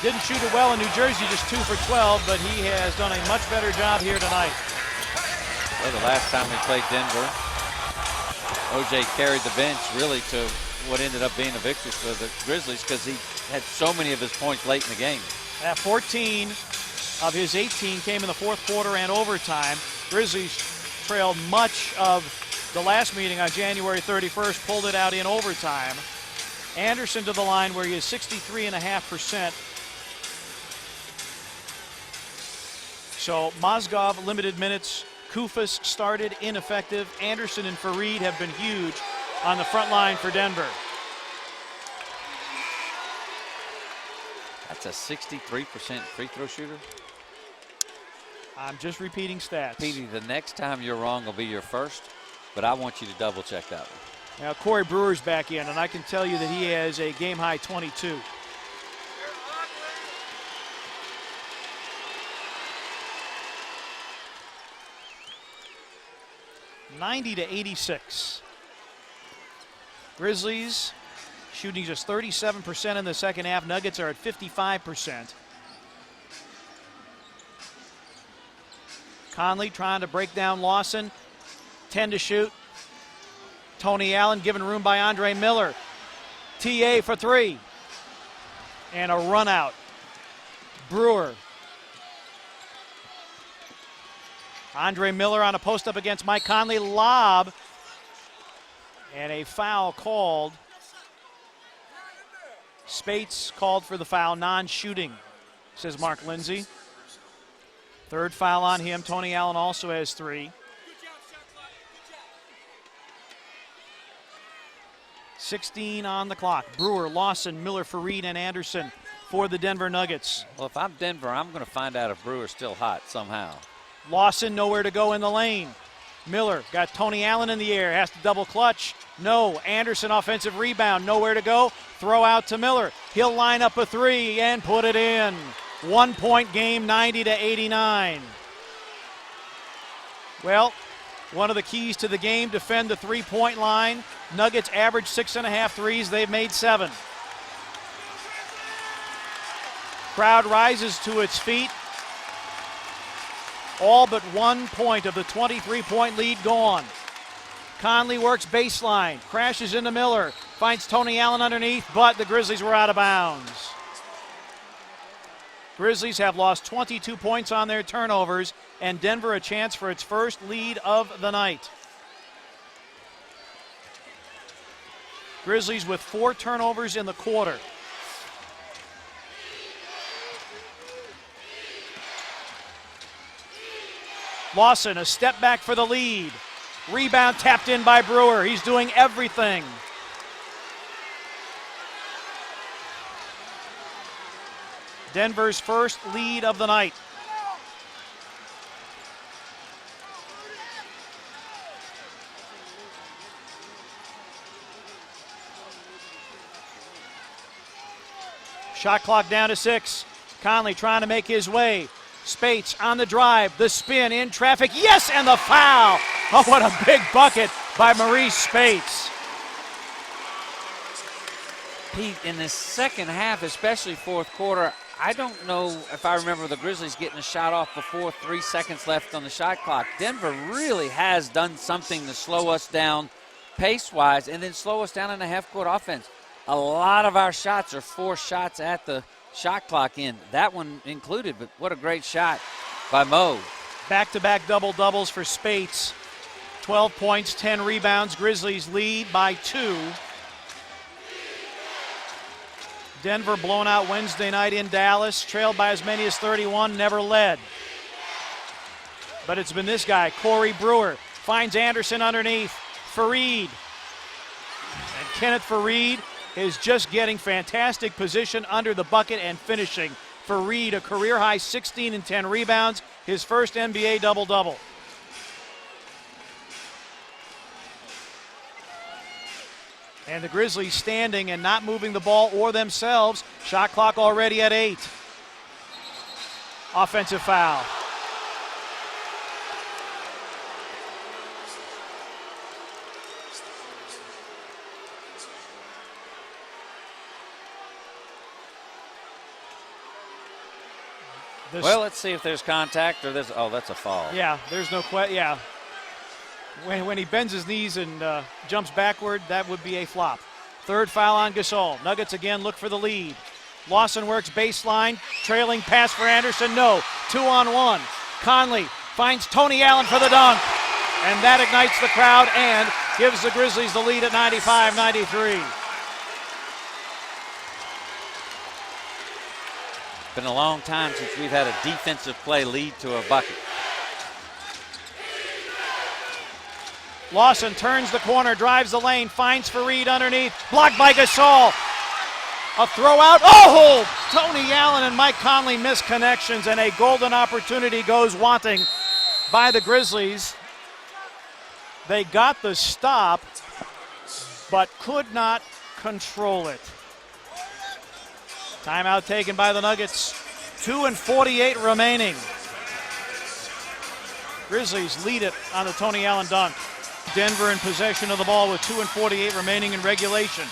Didn't shoot it well in New Jersey, just 2 for 12, but he has done a much better job here tonight. Well, the last time we played Denver, O.J. carried the bench really to what ended up being a victory for the Grizzlies, because he had so many of his points late in the game. 14 of his 18 came in the fourth quarter and overtime. Grizzlies trailed much of the last meeting on January 31st, pulled it out in overtime. Anderson to the line where he is 63.5%. So Mozgov limited minutes. Kufas started ineffective. Anderson and Fareed have been huge on the front line for Denver. That's a 63% free throw shooter. I'm just repeating stats. Petey, the next time you're wrong will be your first, but I want you to double check that one. Now Corey Brewer's back in, and I can tell you that he has a game-high 22. (90-86). Grizzlies shooting just 37% in the second half. Nuggets are at 55%. Conley trying to break down Lawson. 10 to shoot. Tony Allen given room by Andre Miller. TA for 3. And a run out. Brewer. Andre Miller on a post-up against Mike Conley. Lob. And a foul called. Spates called for the foul. Non-shooting, says Mark Lindsay. Third foul on him. Tony Allen also has 3. 16 on the clock. Brewer, Lawson, Miller, Fareed, and Anderson for the Denver Nuggets. Well, if I'm Denver, I'm going to find out if Brewer's still hot somehow. Lawson nowhere to go in the lane. Miller got Tony Allen in the air, has to double clutch. No. Anderson offensive rebound, nowhere to go. Throw out to Miller. He'll line up a 3 and put it in. 1-point game, 90-89. Well, one of the keys to the game, defend the 3-point line. Nuggets average 6.5 threes. They've made 7. Crowd rises to its feet. All but 1 point of the 23-point lead gone. Conley works baseline, crashes into Miller, finds Tony Allen underneath, but the Grizzlies were out of bounds. Grizzlies have lost 22 points on their turnovers, and Denver a chance for its first lead of the night. Grizzlies with 4 turnovers in the quarter. Lawson, a step back for the lead. Rebound tapped in by Brewer. He's doing everything. Denver's first lead of the night. Shot clock down to 6. Conley trying to make his way. Spates on the drive, the spin in traffic, yes, and the foul. Oh, what a big bucket by Maurice Spates. Pete, in the second half, especially fourth quarter, I don't know if I remember the Grizzlies getting a shot off before 3 seconds left on the shot clock. Denver really has done something to slow us down pace-wise and then slow us down in the half-court offense. A lot of our shots are 4 shots at the shot clock in. That one included, but what a great shot by Mo. Back-to-back double-doubles for Spates. 12 points, 10 rebounds. Grizzlies lead by 2. Denver blown out Wednesday night in Dallas, trailed by as many as 31, never led. But it's been this guy, Corey Brewer, finds Anderson underneath. Fareed. And Kenneth Fareed is just getting fantastic position under the bucket and finishing. Fareed, a career-high 16 and 10 rebounds, his first NBA double-double. And the Grizzlies standing and not moving the ball or themselves. Shot clock already at 8. Offensive foul. Well, let's see if there's contact or there's, oh, that's a foul. Yeah, there's no question, yeah. When he bends his knees and jumps backward, that would be a flop. Third foul on Gasol. Nuggets again look for the lead. Lawson works baseline, trailing pass for Anderson, no. 2-on-1. Conley finds Tony Allen for the dunk. And that ignites the crowd and gives the Grizzlies the lead at 95-93. Been a long time since we've had a defensive play lead to a bucket. Lawson turns the corner, drives the lane, finds Fareed underneath, blocked by Gasol. A throw out, oh! Tony Allen and Mike Conley miss connections, and a golden opportunity goes wanting by the Grizzlies. They got the stop, but could not control it. Timeout taken by the Nuggets. 2:48 remaining. Grizzlies lead it on the Tony Allen dunk. Denver in possession of the ball with 2:48 remaining in regulation.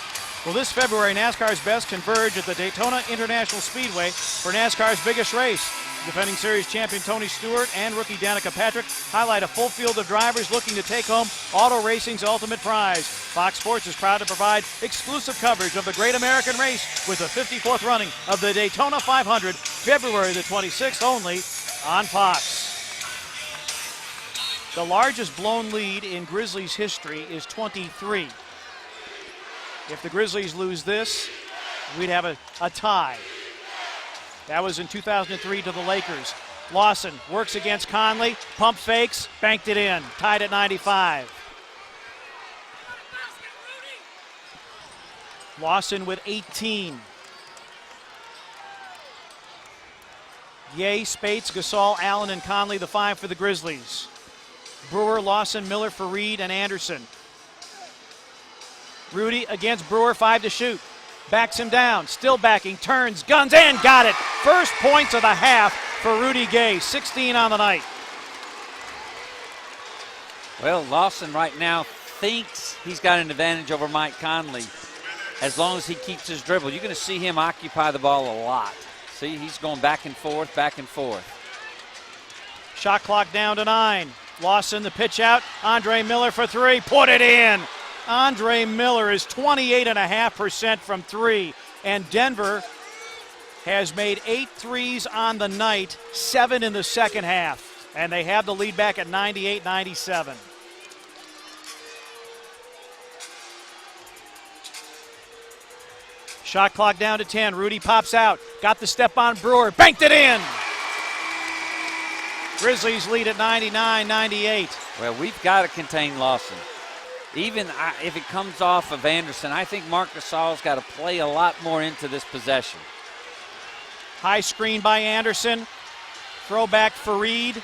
Well, this February, NASCAR's best converge at the Daytona International Speedway for NASCAR's biggest race. Defending series champion Tony Stewart and rookie Danica Patrick highlight a full field of drivers looking to take home auto racing's ultimate prize. Fox Sports is proud to provide exclusive coverage of the Great American Race with the 54th running of the Daytona 500, February the 26th, only on Fox. The largest blown lead in Grizzlies history is 23. If the Grizzlies lose this, we'd have a tie. That was in 2003 to the Lakers. Lawson works against Conley, pump fakes, banked it in, tied at 95. Lawson with 18. Ye, Spates, Gasol, Allen, and Conley, the 5 for the Grizzlies. Brewer, Lawson, Miller, Fareed, and Anderson. Rudy against Brewer, 5 to shoot. Backs him down, still backing, turns, guns, and got it. First points of the half for Rudy Gay, 16 on the night. Well, Lawson right now thinks he's got an advantage over Mike Conley as long as he keeps his dribble. You're going to see him occupy the ball a lot. See, he's going back and forth, back and forth. Shot clock down to 9. Lawson, the pitch out. Andre Miller for three. Put it in. Andre Miller is 28.5% from three. And Denver has made 8 threes on the night, 7 in the second half. And they have the lead back at 98-97. Shot clock down to 10. Rudy pops out. Got the step on Brewer. Banked it in. Grizzlies lead at 99-98. Well, we've got to contain Lawson. Even if it comes off of Anderson, I think Marc Gasol's got to play a lot more into this possession. High screen by Anderson. Throwback Fareed.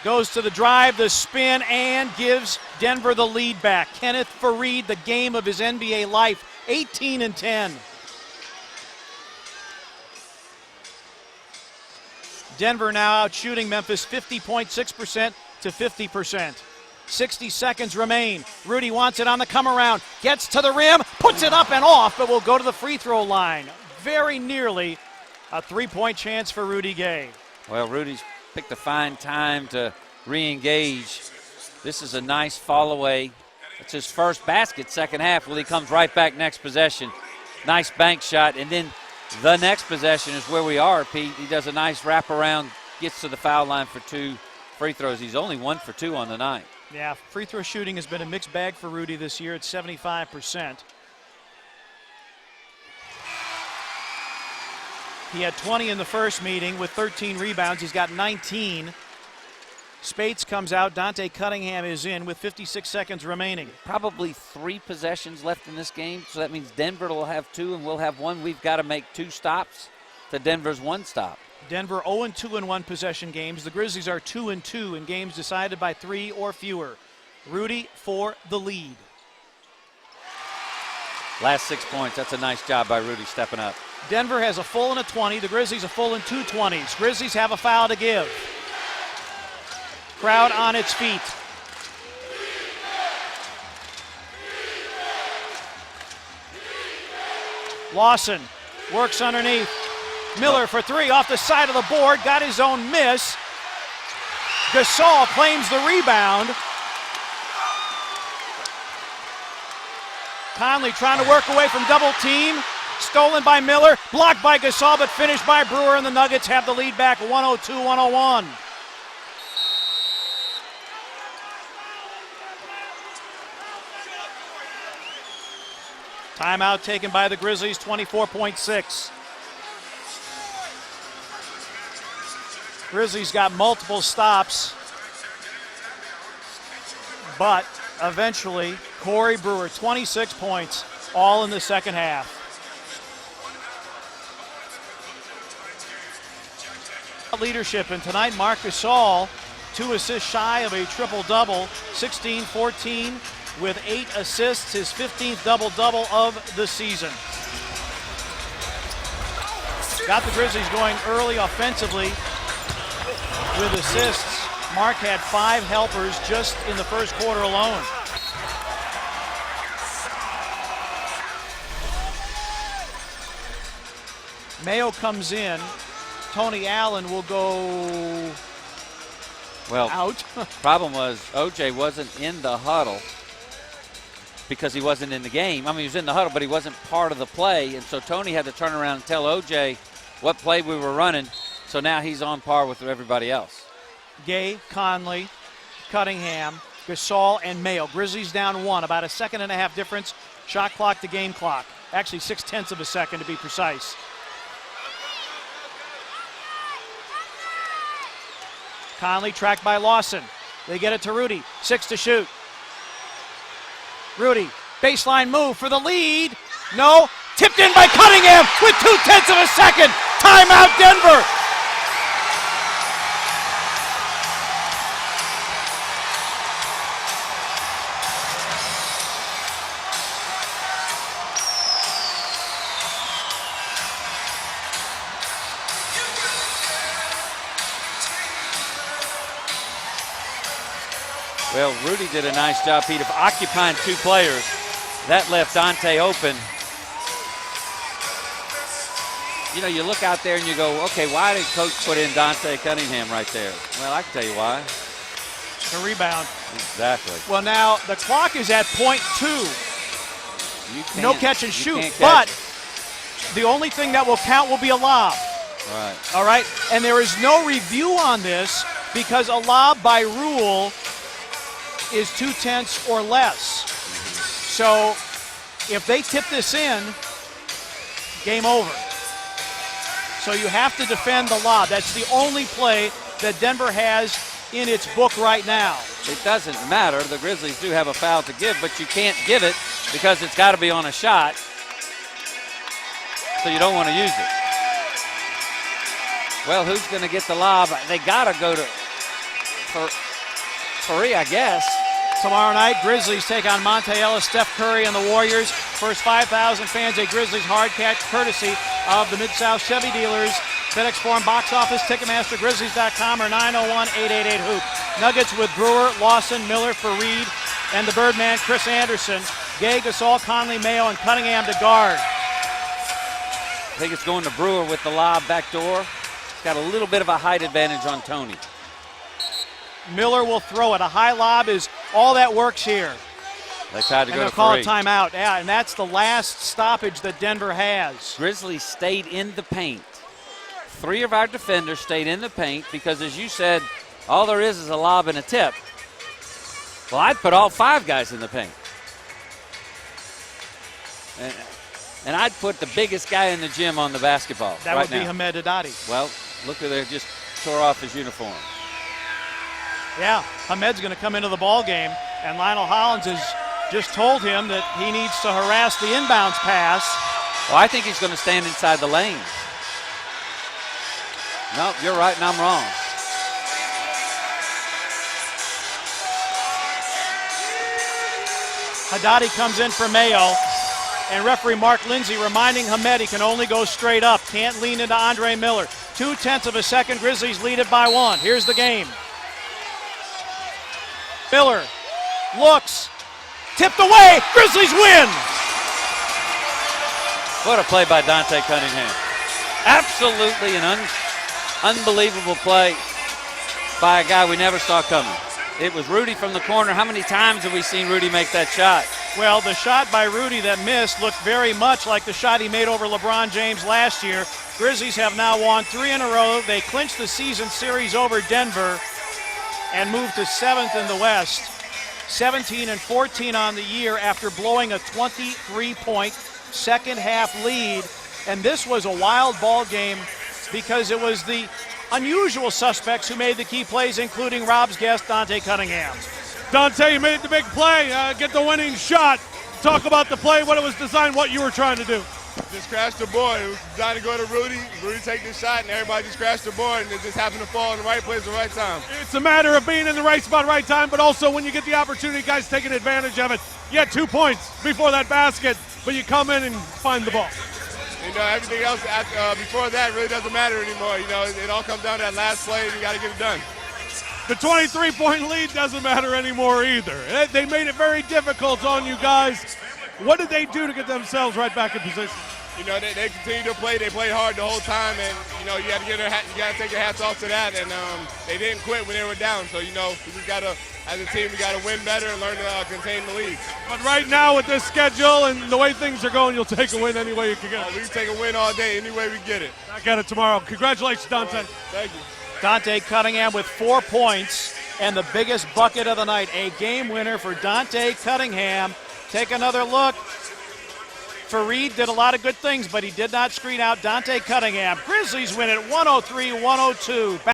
Goes to the drive, the spin, and gives Denver the lead back. Kenneth Fareed, the game of his NBA life, 18-10. Denver now out shooting Memphis 50.6% to 50%. 60 seconds remain. Rudy wants it on the come around. Gets to the rim, puts it up and off, but will go to the free throw line. Very nearly a three-point chance for Rudy Gay. Well, Rudy's picked a fine time to re-engage. This is a nice fall away. It's his first basket second half. Well, he comes right back next possession. Nice bank shot, and then the next possession is where we are, Pete. He does a nice wraparound, gets to the foul line for 2 free throws. He's only 1 for 2 on the night. Yeah, free throw shooting has been a mixed bag for Rudy this year at 75%. He had 20 in the first meeting with 13 rebounds. He's got 19. Spates comes out. Dante Cunningham is in with 56 seconds remaining. Probably 3 possessions left in this game, so that means Denver will have 2 and we'll have 1. We've got to make 2 stops to Denver's 1 stop. Denver 0-2 in one possession games. The Grizzlies are 2-2 in games decided by 3 or fewer. Rudy for the lead. Last 6 points. That's a nice job by Rudy stepping up. Denver has a full and a 20. The Grizzlies a full and 2 20s. Grizzlies have a foul to give. Crowd on its feet. Lawson works underneath. Miller for 3 off the side of the board. Got his own miss. Gasol claims the rebound. Conley trying to work away from double team. Stolen by Miller. Blocked by Gasol, but finished by Brewer, and the Nuggets have the lead back 102-101. Timeout taken by the Grizzlies, 24.6. Grizzlies got multiple stops, but eventually Corey Brewer, 26 points, all in the second half. Leadership, and tonight Marc Gasol, 2 assists shy of a triple-double, 16-14 with 8 assists, his 15th double-double of the season. Got the Grizzlies going early offensively with assists. Mark had 5 helpers just in the first quarter alone. Mayo comes in. Tony Allen will go out. Problem was OJ wasn't in the huddle because he wasn't in the game. I mean, he was in the huddle, but he wasn't part of the play. And so Tony had to turn around and tell OJ what play we were running. So now he's on par with everybody else. Gay, Conley, Cunningham, Gasol, and Mayo. Grizzlies down 1, about a second and a half difference. Shot clock to game clock. Actually 0.6 of a second to be precise. Conley tracked by Lawson. They get it to Rudy. 6 to shoot. Rudy, baseline move for the lead. No. Tipped in by Cunningham with 0.2 of a second. Timeout, Denver. Well, Rudy did a nice job, Pete, of occupying 2 players. That left Dante open. You know, you look out there and you go, okay, why did Coach put in Dante Cunningham right there? Well, I can tell you why. to rebound. Exactly. Well, now the clock is at .2. No catch and shoot, can't but catch. the only thing that will count will be a lob. Right. All right, and there is no review on this because a lob by rule is 2/10 or less. So if they tip this in, game over. So you have to defend the lob. That's the only play that Denver has in its book right now. It doesn't matter. The Grizzlies do have a foul to give, but you can't give it because it's got to be on a shot. So you don't want to use it. Well, who's going to get the lob? They got to go to Curry, I guess. Tomorrow night, Grizzlies take on Monte Ellis, Steph Curry, and the Warriors. First 5,000 fans, a Grizzlies hard catch courtesy of the Mid-South Chevy dealers. FedEx Forum box office, Ticketmaster, Grizzlies.com, or 901-888-HOOP. Nuggets with Brewer, Lawson, Miller for Reed, and the Birdman, Chris Anderson. Gay, Gasol, Conley, Mayo, and Cunningham to guard. I think it's going to Brewer with the lob back door. He's got a little bit of a height advantage on Tony. Miller will throw it. A high lob is all that works here. They tried to And go they'll to call a free. timeout. Yeah, and that's the last stoppage that Denver has. Grizzlies stayed in the paint. 3 of our defenders stayed in the paint because, as you said, all there is a lob and a tip. Well, I'd put all 5 guys in the paint. And I'd put the biggest guy in the gym on the basketball. That right would be now. Hamed Haddadi. Well, look at there, just tore off his uniform. Yeah, Hamed's going to come into the ball game, and Lionel Hollins has just told him that he needs to harass the inbounds pass. Well, I think he's going to stand inside the lane. No, you're right and I'm wrong. Haddadi comes in for Mayo, and referee Mark Lindsay reminding Hamed he can only go straight up, can't lean into Andre Miller. 0.2 of a second, Grizzlies lead it by 1. Here's the game. Miller looks, tipped away, Grizzlies win! What a play by Dante Cunningham. Absolutely an unbelievable play by a guy we never saw coming. It was Rudy from the corner. How many times have we seen Rudy make that shot? Well, the shot by Rudy that missed looked very much like the shot he made over LeBron James last year. Grizzlies have now won 3 in a row. They clinched the season series over Denver and moved to 7th in the West. 17-14 on the year after blowing a 23-point second half lead. And this was a wild ball game because it was the unusual suspects who made the key plays, including Rob's guest, Dante Cunningham. Dante, you made the big play. Get the winning shot. Talk about the play, what it was designed, what you were trying to do. Just crashed the board. It was designed to go to Rudy. Rudy take the shot, and everybody just crashed the board, and it just happened to fall in the right place at the right time. It's a matter of being in the right spot, right time, but also when you get the opportunity, guys taking advantage of it. You had 2 points before that basket, but you come in and find the ball. You know, everything else before that really doesn't matter anymore. You know, it all comes down to that last play, and you got to get it done. The 23-point lead doesn't matter anymore either. They made it very difficult on you guys. What did they do to get themselves right back in position? You know, they continue to play. They played hard the whole time, and you know, you got to take your hats off to that. And they didn't quit when they were down. So you know, we just got to, as a team, we got to win better and learn to contain the lead. But right now with this schedule and the way things are going, you'll take a win any way you can get it. We can take a win all day, any way we get it. I get it tomorrow. Congratulations, Dante. Thank you. Dante Cunningham with 4 points and the biggest bucket of the night. A game winner for Dante Cunningham. Take another look. Fareed did a lot of good things, but he did not screen out Dante Cunningham. Grizzlies win it 103-102.